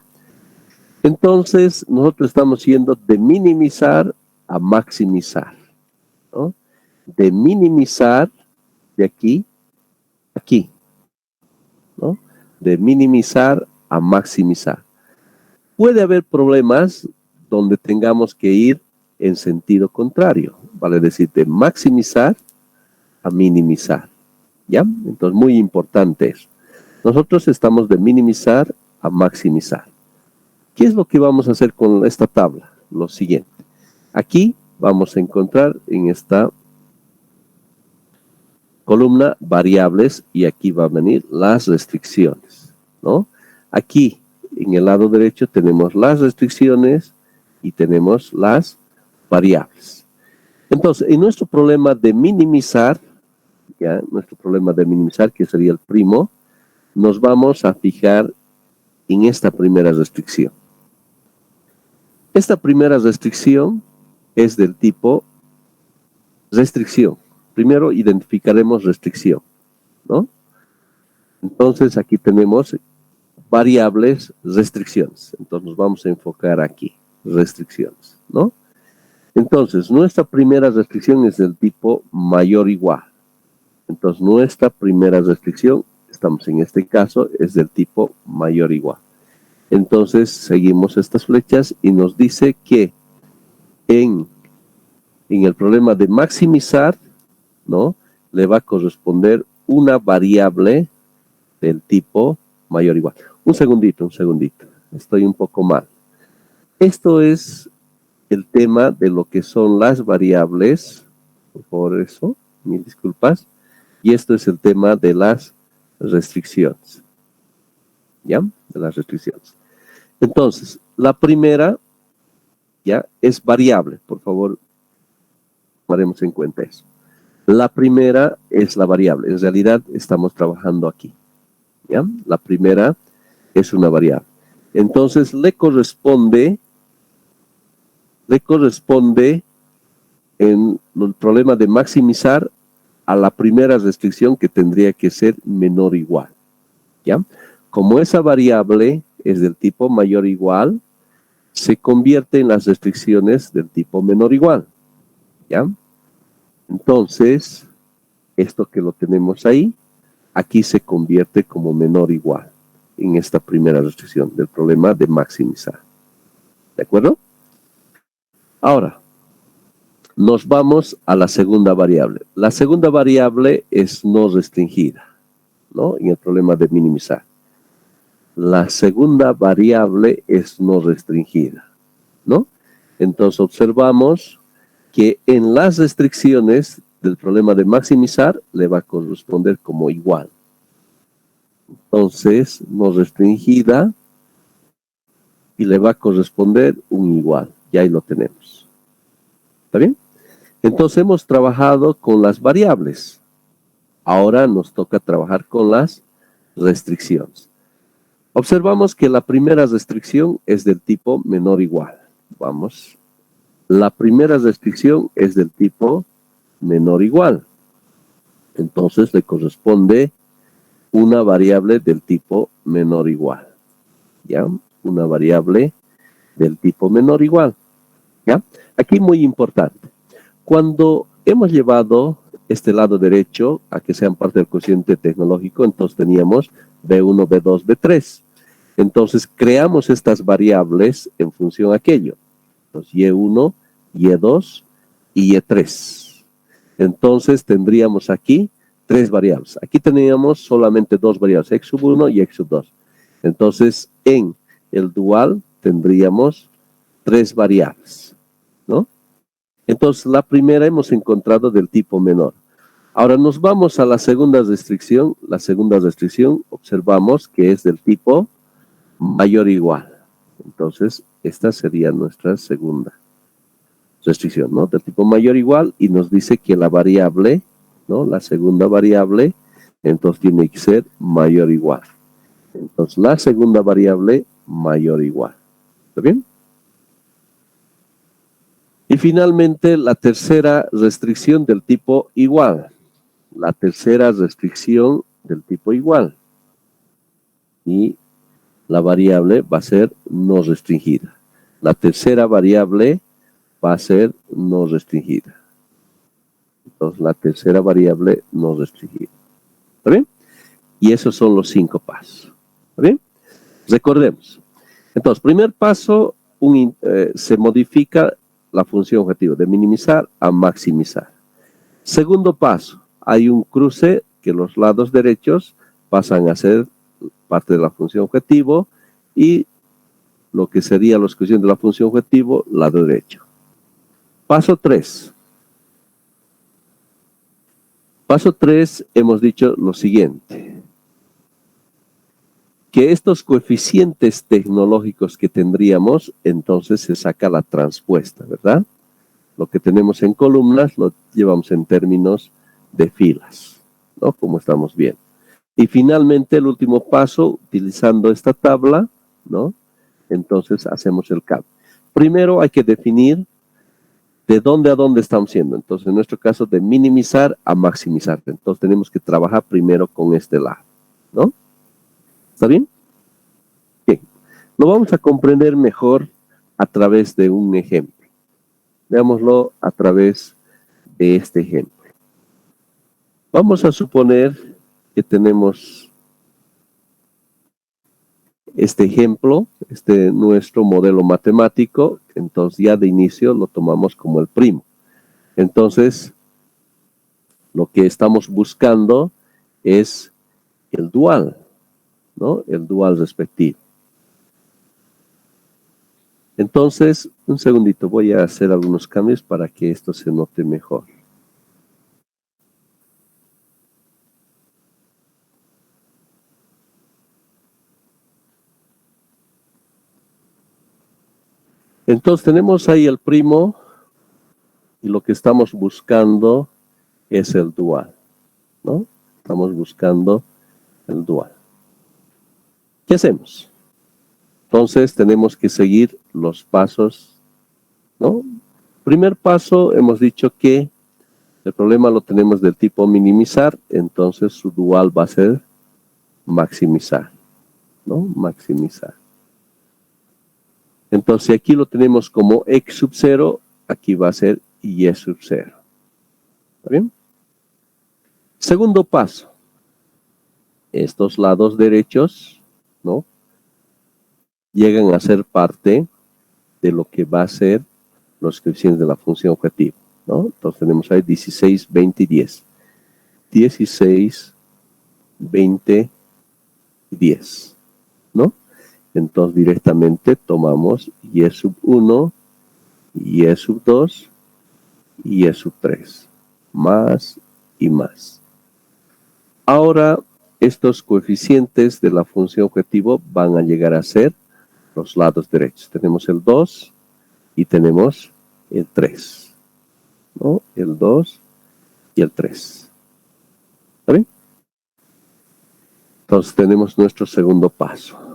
Entonces, nosotros estamos yendo de minimizar a maximizar, ¿no? De minimizar de aquí a aquí, ¿no? De minimizar a maximizar. Puede haber problemas donde tengamos que ir en sentido contrario, vale decir, de maximizar a minimizar, ¿ya? Entonces, muy importante eso. Nosotros estamos de minimizar a maximizar. ¿Qué es lo que vamos a hacer con esta tabla? Lo siguiente. Aquí vamos a encontrar en esta columna variables y aquí van a venir las restricciones, ¿no? Aquí en el lado derecho tenemos las restricciones y tenemos las variables. Entonces, en nuestro problema de minimizar, ya, nuestro problema de minimizar, que sería el primo, nos vamos a fijar en esta primera restricción. Esta primera restricción es del tipo restricción. Primero identificaremos restricción, ¿no? Entonces aquí tenemos variables, restricciones. Entonces nos vamos a enfocar aquí, restricciones, ¿no? Entonces nuestra primera restricción es del tipo mayor o igual. Entonces nuestra primera restricción, estamos en este caso, es del tipo mayor o igual. Entonces seguimos estas flechas y nos dice que en el problema de maximizar, ¿no? Le va a corresponder una variable del tipo mayor o igual. Un segundito. Estoy un poco mal. Esto es el tema de lo que son las variables. Por eso, mil disculpas. Y esto es el tema de las restricciones. ¿Ya? De las restricciones. Entonces, la primera, ya, es variable. Por favor, tomaremos en cuenta eso. La primera es la variable. En realidad, estamos trabajando aquí. ¿Ya? La primera es una variable. Entonces, le corresponde en el problema de maximizar a la primera restricción que tendría que ser menor o igual. ¿Ya? Como esa variable es del tipo mayor o igual, se convierte en las restricciones del tipo menor o igual. ¿Ya? Entonces, esto que lo tenemos ahí, aquí se convierte como menor o igual en esta primera restricción del problema de maximizar. ¿De acuerdo? Ahora, nos vamos a la segunda variable. La segunda variable es no restringida, ¿no? En el problema de minimizar. La segunda variable es no restringida, ¿no? Entonces observamos que en las restricciones del problema de maximizar le va a corresponder como igual. Entonces, no restringida y le va a corresponder un igual. Y ahí lo tenemos. ¿Está bien? Entonces hemos trabajado con las variables. Ahora nos toca trabajar con las restricciones. Observamos que la primera restricción es del tipo menor o igual. Vamos. La primera restricción es del tipo menor o igual. Entonces le corresponde una variable del tipo menor o igual. ¿Ya? Una variable del tipo menor o igual. ¿Ya? Aquí muy importante. Cuando hemos llevado este lado derecho a que sean parte del cociente tecnológico, entonces teníamos B1, B2, B3. Entonces creamos estas variables en función a aquello. Entonces Y1, Y2 y Y3. Entonces tendríamos aquí tres variables. Aquí teníamos solamente dos variables, x1 y x2. Entonces en el dual tendríamos tres variables, ¿no? Entonces, la primera hemos encontrado del tipo menor. Ahora nos vamos a la segunda restricción. La segunda restricción observamos que es del tipo mayor o igual. Entonces, esta sería nuestra segunda restricción, ¿no? Del tipo mayor o igual y nos dice que la variable, ¿no? La segunda variable, entonces tiene que ser mayor o igual. Entonces, la segunda variable mayor o igual. ¿Está bien? Y finalmente, la tercera restricción del tipo igual. La tercera restricción del tipo igual. Y la variable va a ser no restringida. La tercera variable va a ser no restringida. Entonces, la tercera variable no restringida. ¿Está bien? Y esos son los 5 pasos. ¿Está bien? Recordemos. Entonces, primer paso, se modifica la función objetivo de minimizar a maximizar. Segundo paso, hay un cruce que los lados derechos pasan a ser parte de la función objetivo y lo que sería la exclusión de la función objetivo, lado derecho. Paso 3. Paso 3, hemos dicho lo siguiente. Que estos coeficientes tecnológicos que tendríamos, entonces se saca la transpuesta, ¿verdad? Lo que tenemos en columnas lo llevamos en términos de filas, ¿no? Como estamos viendo. Y finalmente el último paso, utilizando esta tabla, ¿no? Entonces hacemos el cálculo. Primero hay que definir de dónde a dónde estamos yendo. Entonces, en nuestro caso, de minimizar a maximizar. Entonces, tenemos que trabajar primero con este lado, ¿no? ¿Está bien? Bien. Lo vamos a comprender mejor a través de un ejemplo. Veámoslo a través de este ejemplo. Vamos a suponer que tenemos este ejemplo, nuestro modelo matemático, entonces ya de inicio lo tomamos como el primo. Entonces, lo que estamos buscando es el dual, ¿no? El dual respectivo. Entonces, un segundito, voy a hacer algunos cambios para que esto se note mejor. Entonces tenemos ahí el primo y lo que estamos buscando es el dual, ¿no? Estamos buscando el dual. ¿Qué hacemos? Entonces tenemos que seguir los pasos, ¿no? Primer paso, hemos dicho que el problema lo tenemos del tipo minimizar, entonces su dual va a ser maximizar, ¿no? Maximizar. Entonces aquí lo tenemos como x sub 0, aquí va a ser y sub 0. ¿Está bien? Segundo paso. Estos lados derechos, ¿no? Llegan a ser parte de lo que va a ser los coeficientes de la función objetiva, ¿no? Entonces tenemos ahí 16, 20 y 10. 16, 20 y 10, ¿no? Entonces directamente tomamos y sub 1, y sub 2, y sub 3. Más y más. Ahora, estos coeficientes de la función objetivo van a llegar a ser los lados derechos. Tenemos el 2 y tenemos el 3, ¿no? El 2 y el 3. ¿Está bien? Entonces tenemos nuestro segundo paso.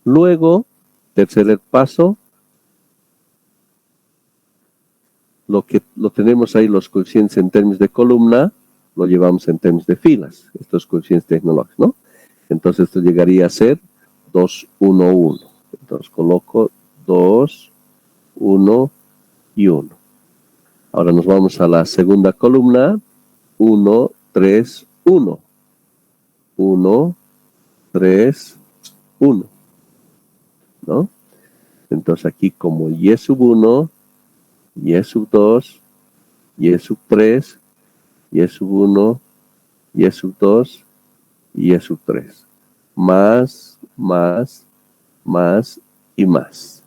Luego, tercer paso, lo tenemos ahí los coeficientes en términos de columna, lo llevamos en términos de filas, estos coeficientes tecnológicos, ¿no? Entonces esto llegaría a ser 2, 1, 1. Entonces coloco 2, 1 y 1. Ahora nos vamos a la segunda columna, 1, 3, 1. 1, 3, 1. ¿No? Entonces aquí como y sub 1, y sub 2, y sub 3, y sub 1, y sub 2, y sub 3. Más, más, más y más.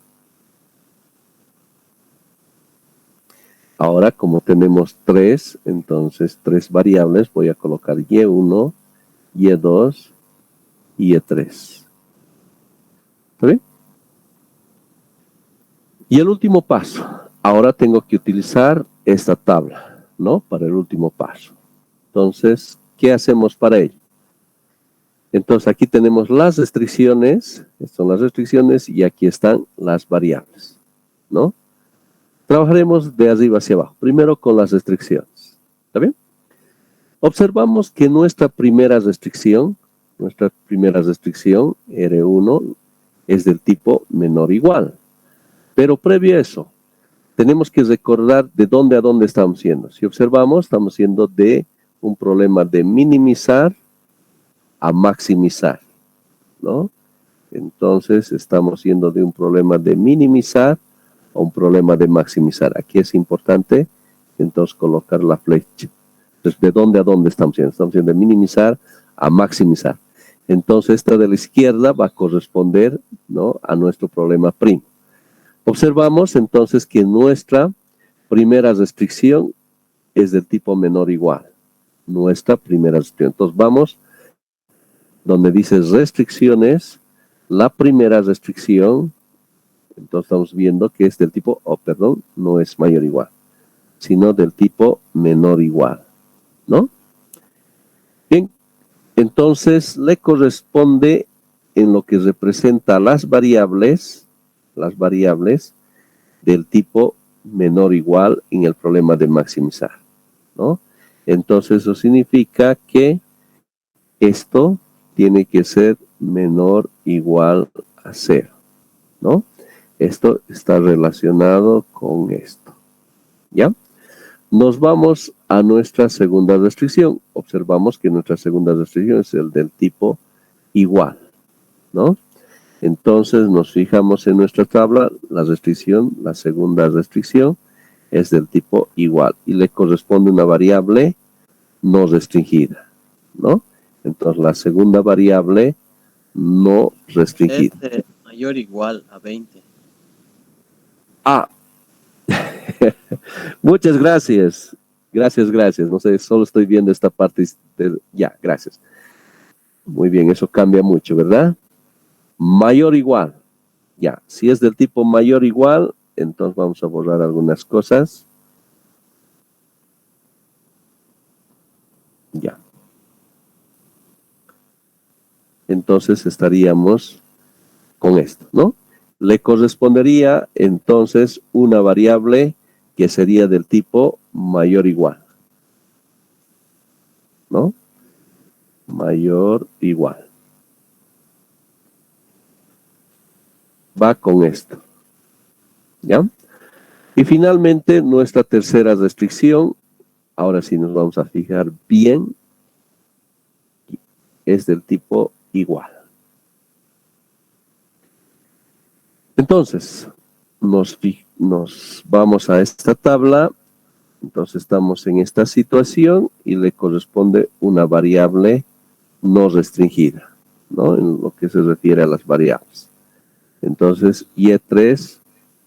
Ahora como tenemos 3, entonces 3 variables, voy a colocar y1, y2 y y3. ¿Está bien? Y el último paso. Ahora tengo que utilizar esta tabla, ¿no? Para el último paso. Entonces, ¿qué hacemos para ello? Entonces, aquí tenemos las restricciones. Estas son las restricciones y aquí están las variables, ¿no? Trabajaremos de arriba hacia abajo. Primero con las restricciones. ¿Está bien? Observamos que nuestra primera restricción, R1, es del tipo menor o igual. Pero previo a eso, tenemos que recordar de dónde a dónde estamos yendo. Si observamos, estamos yendo de un problema de minimizar a maximizar, ¿no? Entonces, estamos yendo de un problema de minimizar a un problema de maximizar. Aquí es importante, entonces, colocar la flecha. Entonces, ¿de dónde a dónde estamos yendo? Estamos yendo de minimizar a maximizar. Entonces, esta de la izquierda va a corresponder, ¿no?, a nuestro problema primo. Observamos entonces que nuestra primera restricción es del tipo menor o igual. Nuestra primera restricción. Entonces vamos donde dice restricciones, la primera restricción, entonces estamos viendo que es del tipo, no es mayor o igual. sino del tipo menor o igual, ¿no? Bien, entonces le corresponde en lo que representa las variables del tipo menor o igual en el problema de maximizar, ¿no? Entonces eso significa que esto tiene que ser menor o igual a 0, ¿no? Esto está relacionado con esto, ¿ya? Nos vamos a nuestra segunda restricción. Observamos que nuestra segunda restricción es el del tipo igual, ¿no? Entonces nos fijamos en nuestra tabla, la segunda restricción es del tipo igual y le corresponde una variable no restringida, ¿no? Entonces la segunda variable no restringida. Es mayor o igual a 20. Ah, muchas gracias. Gracias. No sé, solo estoy viendo esta parte. Ya, gracias. Muy bien, eso cambia mucho, ¿verdad? Mayor o igual. Ya, si es del tipo mayor o igual, entonces vamos a borrar algunas cosas. Ya. Entonces estaríamos con esto, ¿no? Le correspondería entonces una variable que sería del tipo mayor o igual, ¿no? Mayor o igual. Va con esto, ¿ya? Y finalmente nuestra tercera restricción, ahora sí nos vamos a fijar bien, es del tipo igual. Entonces, nos vamos a esta tabla, entonces estamos en esta situación y le corresponde una variable no restringida, ¿no? En lo que se refiere a las variables. Entonces, Y3,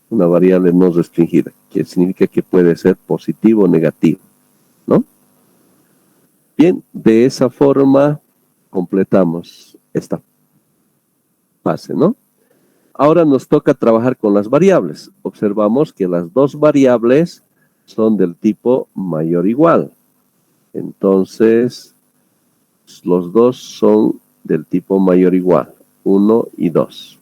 una variable no restringida, que significa que puede ser positivo o negativo, ¿no? Bien, de esa forma completamos esta fase, ¿no? Ahora nos toca trabajar con las variables. Observamos que las dos variables son del tipo mayor o igual. Entonces, los dos son del tipo mayor o igual, 1 y 2.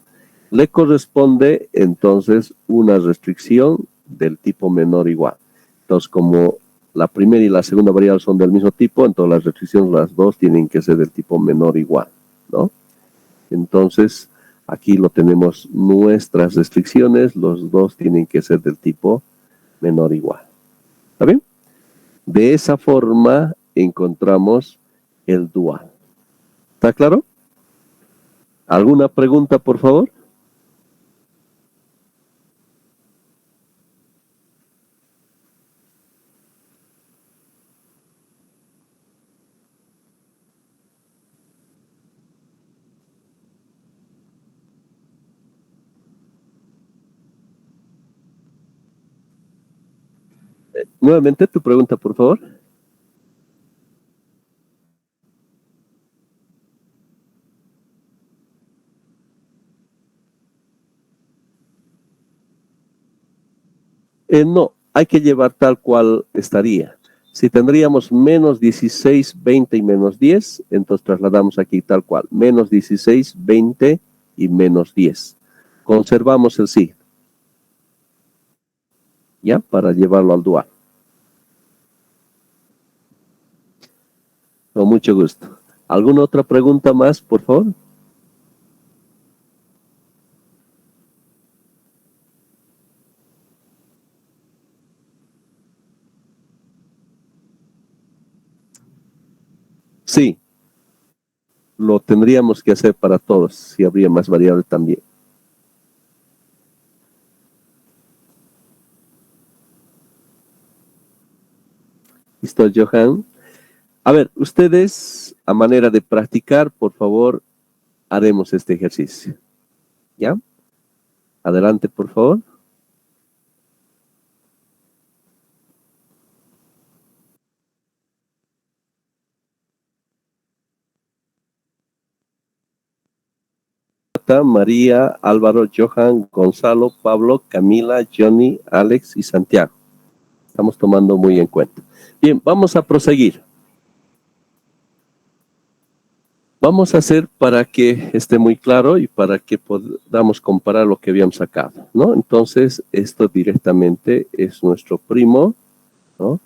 Le corresponde entonces una restricción del tipo menor o igual. Entonces, como la primera y la segunda variable son del mismo tipo, entonces las restricciones, las dos, tienen que ser del tipo menor o igual, ¿no? Entonces, aquí lo tenemos nuestras restricciones, los dos tienen que ser del tipo menor o igual. ¿Está bien? De esa forma encontramos el dual. ¿Está claro? ¿Alguna pregunta, por favor? Nuevamente tu pregunta, por favor. No, hay que llevar tal cual estaría. Si tendríamos menos 16, 20 y menos 10, entonces trasladamos aquí tal cual. Menos 16, 20 y menos 10. Conservamos el sí. ¿Ya? Para llevarlo al dual. Con mucho gusto. ¿Alguna otra pregunta más, por favor? Sí, lo tendríamos que hacer para todos, si habría más variables también. ¿Listo, Johan? A ver, ustedes, a manera de practicar, por favor, haremos este ejercicio. ¿Ya? Adelante, por favor. María, Álvaro, Johan, Gonzalo, Pablo, Camila, Johnny, Alex y Santiago. Estamos tomando muy en cuenta. Bien, vamos a proseguir. Vamos a hacer para que esté muy claro y para que podamos comparar lo que habíamos sacado, ¿no? Entonces, esto directamente es nuestro primo, ¿no?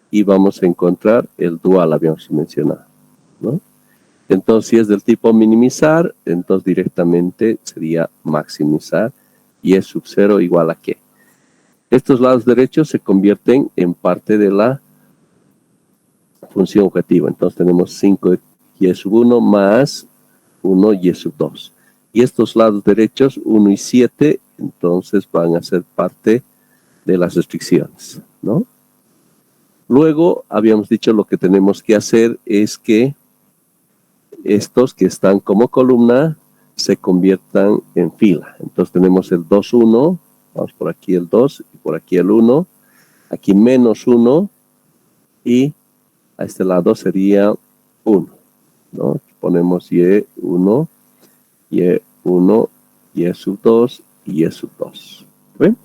Y vamos a encontrar el dual, habíamos mencionado, ¿no? Entonces, si es del tipo minimizar, entonces directamente sería maximizar y es sub 0 igual a qué. Estos lados derechos se convierten en parte de la función objetiva. Entonces tenemos 5 y sub 1 más 1 y sub 2. Y estos lados derechos, 1 y 7, entonces van a ser parte de las restricciones, ¿no? Luego, habíamos dicho lo que tenemos que hacer es que estos que están como columna se conviertan en fila. Entonces tenemos el 2, 1, vamos por aquí el 2 y por aquí el 1, aquí menos 1 y a este lado sería 1, ¿no? Aquí ponemos Y1, Y1, Y sub 2 y Y sub 2. ¿Ven?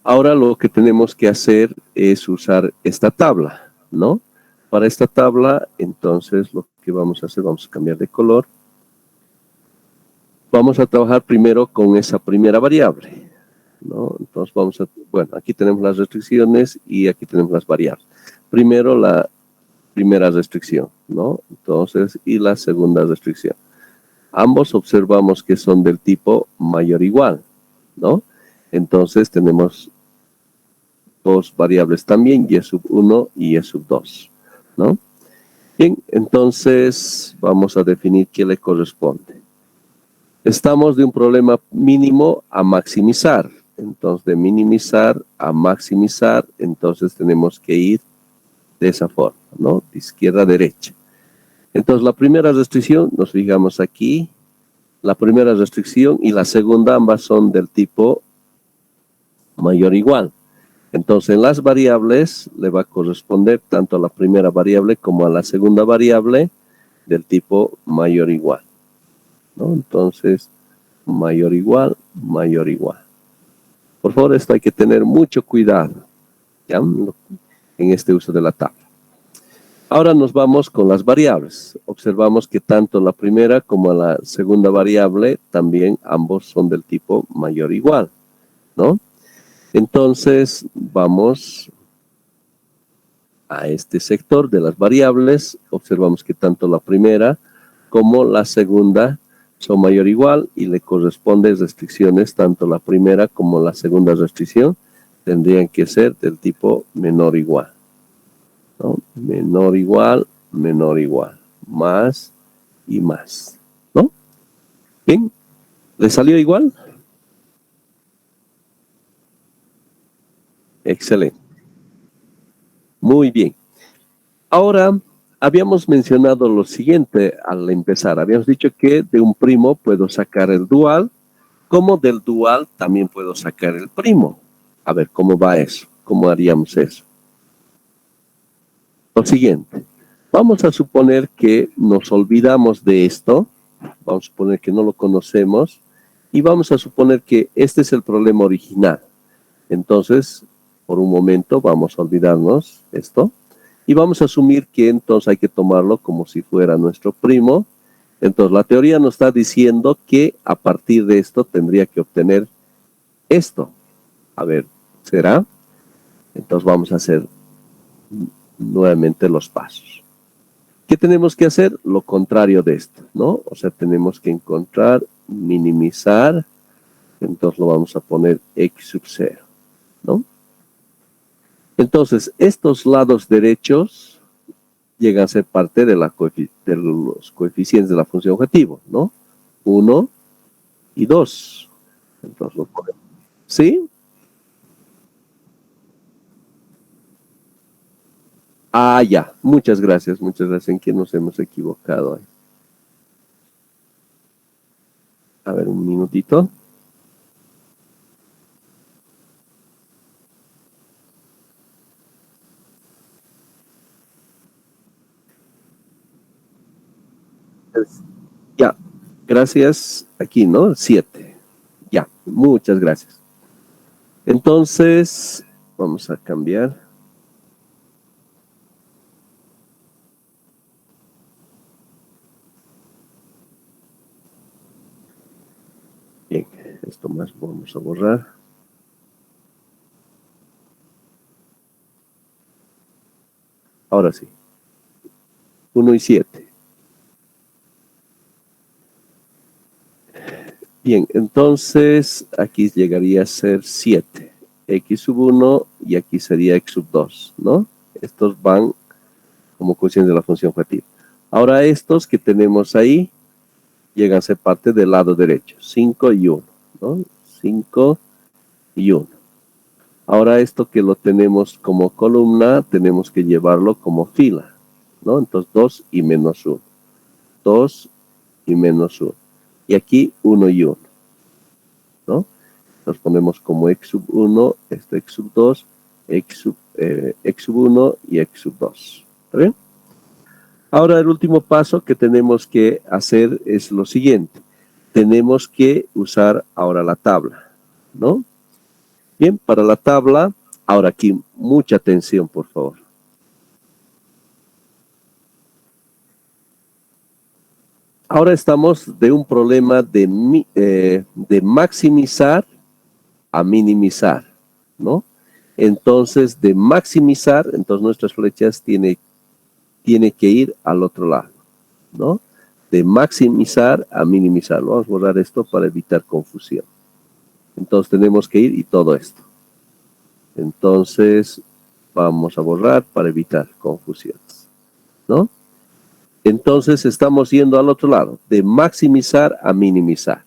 Ahora lo que tenemos que hacer es usar esta tabla, ¿no? Para esta tabla, entonces lo que vamos a hacer, vamos a cambiar de color. Vamos a trabajar primero con esa primera variable, ¿no? Entonces vamos a, bueno, aquí tenemos las restricciones y aquí tenemos las variables. Primero la primera restricción, ¿no? Entonces, y la segunda restricción. Ambos observamos que son del tipo mayor o igual, ¿no? Entonces tenemos dos variables también, y sub 1 y y sub 2, ¿no? Bien, entonces vamos a definir qué le corresponde. Estamos de un problema mínimo a maximizar. Entonces, de minimizar a maximizar, entonces tenemos que ir de esa forma, ¿no? De izquierda a derecha. Entonces, la primera restricción, nos fijamos aquí, la primera restricción y la segunda, ambas son del tipo mayor o igual. Entonces, en las variables le va a corresponder tanto a la primera variable como a la segunda variable del tipo mayor o igual, ¿no? Entonces, mayor o igual, mayor o igual. Por favor, esto hay que tener mucho cuidado, ¿ya? En este uso de la tabla. Ahora nos vamos con las variables. Observamos que tanto la primera como la segunda variable también ambos son del tipo mayor o igual, ¿no? Entonces vamos a este sector de las variables. Observamos que tanto la primera como la segunda son mayor o igual y le corresponden restricciones, tanto la primera como la segunda restricción tendrían que ser del tipo menor o igual, ¿no? Menor o igual, más y más, ¿no? Bien, ¿le salió igual? Excelente. Muy bien. Ahora, habíamos mencionado lo siguiente al empezar. Habíamos dicho que de un primo puedo sacar el dual, como del dual también puedo sacar el primo. A ver, ¿cómo va eso? ¿Cómo haríamos eso? Lo siguiente. Vamos a suponer que nos olvidamos de esto. Vamos a suponer que no lo conocemos. Y vamos a suponer que este es el problema original. Entonces, por un momento vamos a olvidarnos esto. Y vamos a asumir que entonces hay que tomarlo como si fuera nuestro primo. Entonces la teoría nos está diciendo que a partir de esto tendría que obtener esto. A ver, ¿será? Entonces vamos a hacer nuevamente los pasos. ¿Qué tenemos que hacer? Lo contrario de esto, ¿no? O sea, tenemos que encontrar, minimizar. Entonces lo vamos a poner x sub 0, ¿no? Entonces, estos lados derechos llegan a ser parte de los coeficientes de la función objetivo, ¿no? 1 y 2. Entonces lo ponemos. ¿Sí? Ah, ya. Muchas gracias, muchas gracias. ¿En qué nos hemos equivocado ahí? A ver, un minutito. Ya, gracias. Aquí, ¿no? 7. Ya, muchas gracias. Entonces, Vamos a cambiar. Bien, esto más vamos a borrar. Ahora sí. 1 y 7. Bien, entonces aquí llegaría a ser 7. X sub 1 y aquí sería X sub 2, ¿no? Estos van como cocientes de la función objetiva. Ahora estos que tenemos ahí llegan a ser parte del lado derecho. 5 y 1, ¿no? 5 y 1. Ahora esto que lo tenemos como columna, tenemos que llevarlo como fila, ¿no? Entonces 2 y menos 1. 2 y menos 1. Y aquí 1 y 1, ¿no? Nos ponemos como x sub 1, este x sub 2, x sub 1 y x sub 2. ¿Está bien? Ahora el último paso que tenemos que hacer es lo siguiente. Tenemos que usar ahora la tabla, ¿no? Bien, para la tabla, ahora aquí mucha atención, por favor. Ahora estamos de un problema de maximizar a minimizar, ¿no? Entonces, de maximizar, entonces nuestras flechas tiene que ir al otro lado, ¿no? De maximizar a minimizar. Vamos a borrar esto para evitar confusión. Entonces tenemos que ir y todo esto. Entonces vamos a borrar para evitar confusiones, ¿no? Entonces estamos yendo al otro lado, de maximizar a minimizar.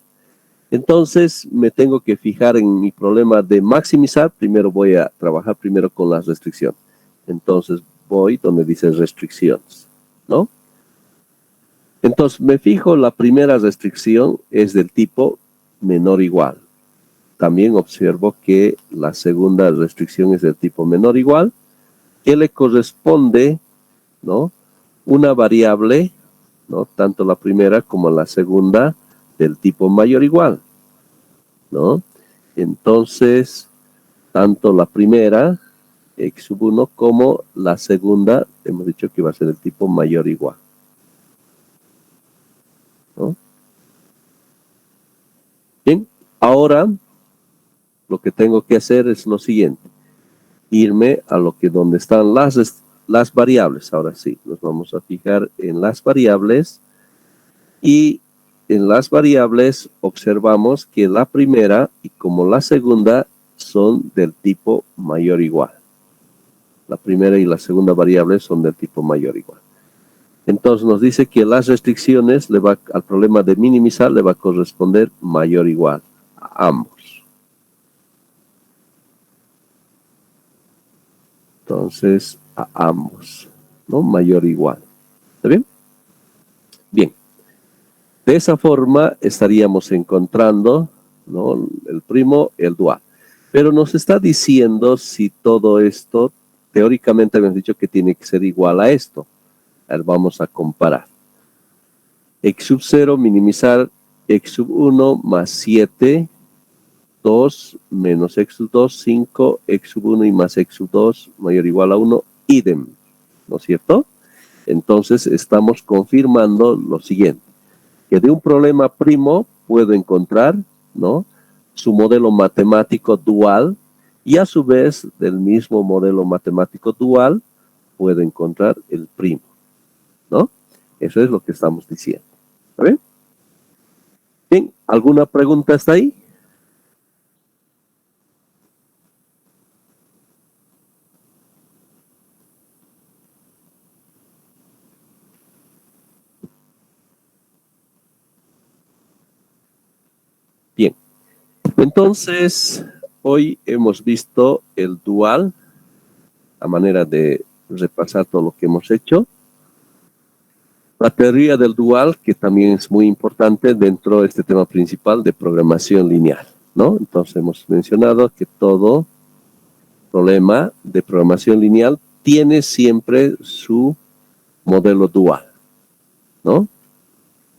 Entonces me tengo que fijar en mi problema de maximizar. Primero voy a trabajar primero con las restricciones. Entonces voy donde dice restricciones, ¿no? Entonces me fijo, la primera restricción es del tipo menor o igual. También observo que la segunda restricción es del tipo menor o igual, que le corresponde, ¿no?, una variable, ¿no?, tanto la primera como la segunda del tipo mayor o igual, ¿no? Entonces, tanto la primera, x sub 1, como la segunda, hemos dicho que va a ser del tipo mayor o igual, ¿no? Bien, ahora lo que tengo que hacer es lo siguiente. Irme a lo que donde están las variables. Ahora sí, nos vamos a fijar en las variables. Y en las variables observamos que la primera y como la segunda son del tipo mayor o igual. La primera y la segunda variable son del tipo mayor o igual. Entonces nos dice que las restricciones al problema de minimizar le va a corresponder mayor o igual a ambos. Entonces, a ambos, ¿no? Mayor o igual. ¿Está bien? Bien. De esa forma estaríamos encontrando, ¿no?, el primo, el dual. Pero nos está diciendo si todo esto, teóricamente habíamos dicho que tiene que ser igual a esto. A ver, vamos a comparar. X sub 0, minimizar x sub 1 más 7, 2 menos x sub 2, 5, x sub 1 y más x sub 2 mayor o igual a 1, idem, ¿no es cierto? Entonces estamos confirmando lo siguiente, que de un problema primo puedo encontrar, ¿no?, su modelo matemático dual, y a su vez del mismo modelo matemático dual puedo encontrar el primo, ¿no? Eso es lo que estamos diciendo. ¿Está bien? Bien, ¿alguna pregunta hasta ahí? Bien, entonces hoy hemos visto el dual, a manera de repasar todo lo que hemos hecho. La teoría del dual, que también es muy importante dentro de este tema principal de programación lineal, ¿no? Entonces hemos mencionado que todo problema de programación lineal tiene siempre su modelo dual, ¿no?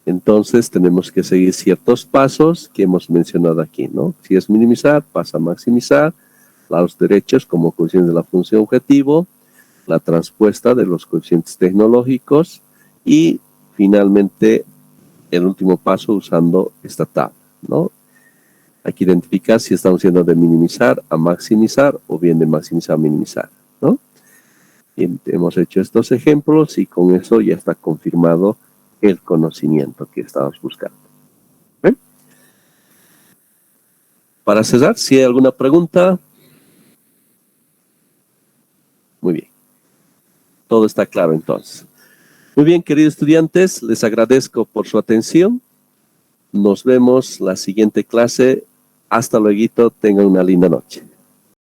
Entonces tenemos que seguir ciertos pasos que hemos mencionado aquí, ¿no? Si es minimizar, pasa a maximizar. lados derechos como coeficiente de la función objetivo, la transpuesta de los coeficientes tecnológicos y finalmente el último paso usando esta tabla, ¿no? Hay que identificar si estamos yendo de minimizar a maximizar o bien de maximizar a minimizar, ¿no? Bien, hemos hecho estos ejemplos y con eso ya está confirmado el conocimiento que estamos buscando. ¿Bien? Para cerrar, si hay alguna pregunta. Muy bien. Todo está claro entonces. Muy bien, queridos estudiantes, les agradezco por su atención. Nos vemos la siguiente clase. Hasta luego, tengan una linda noche.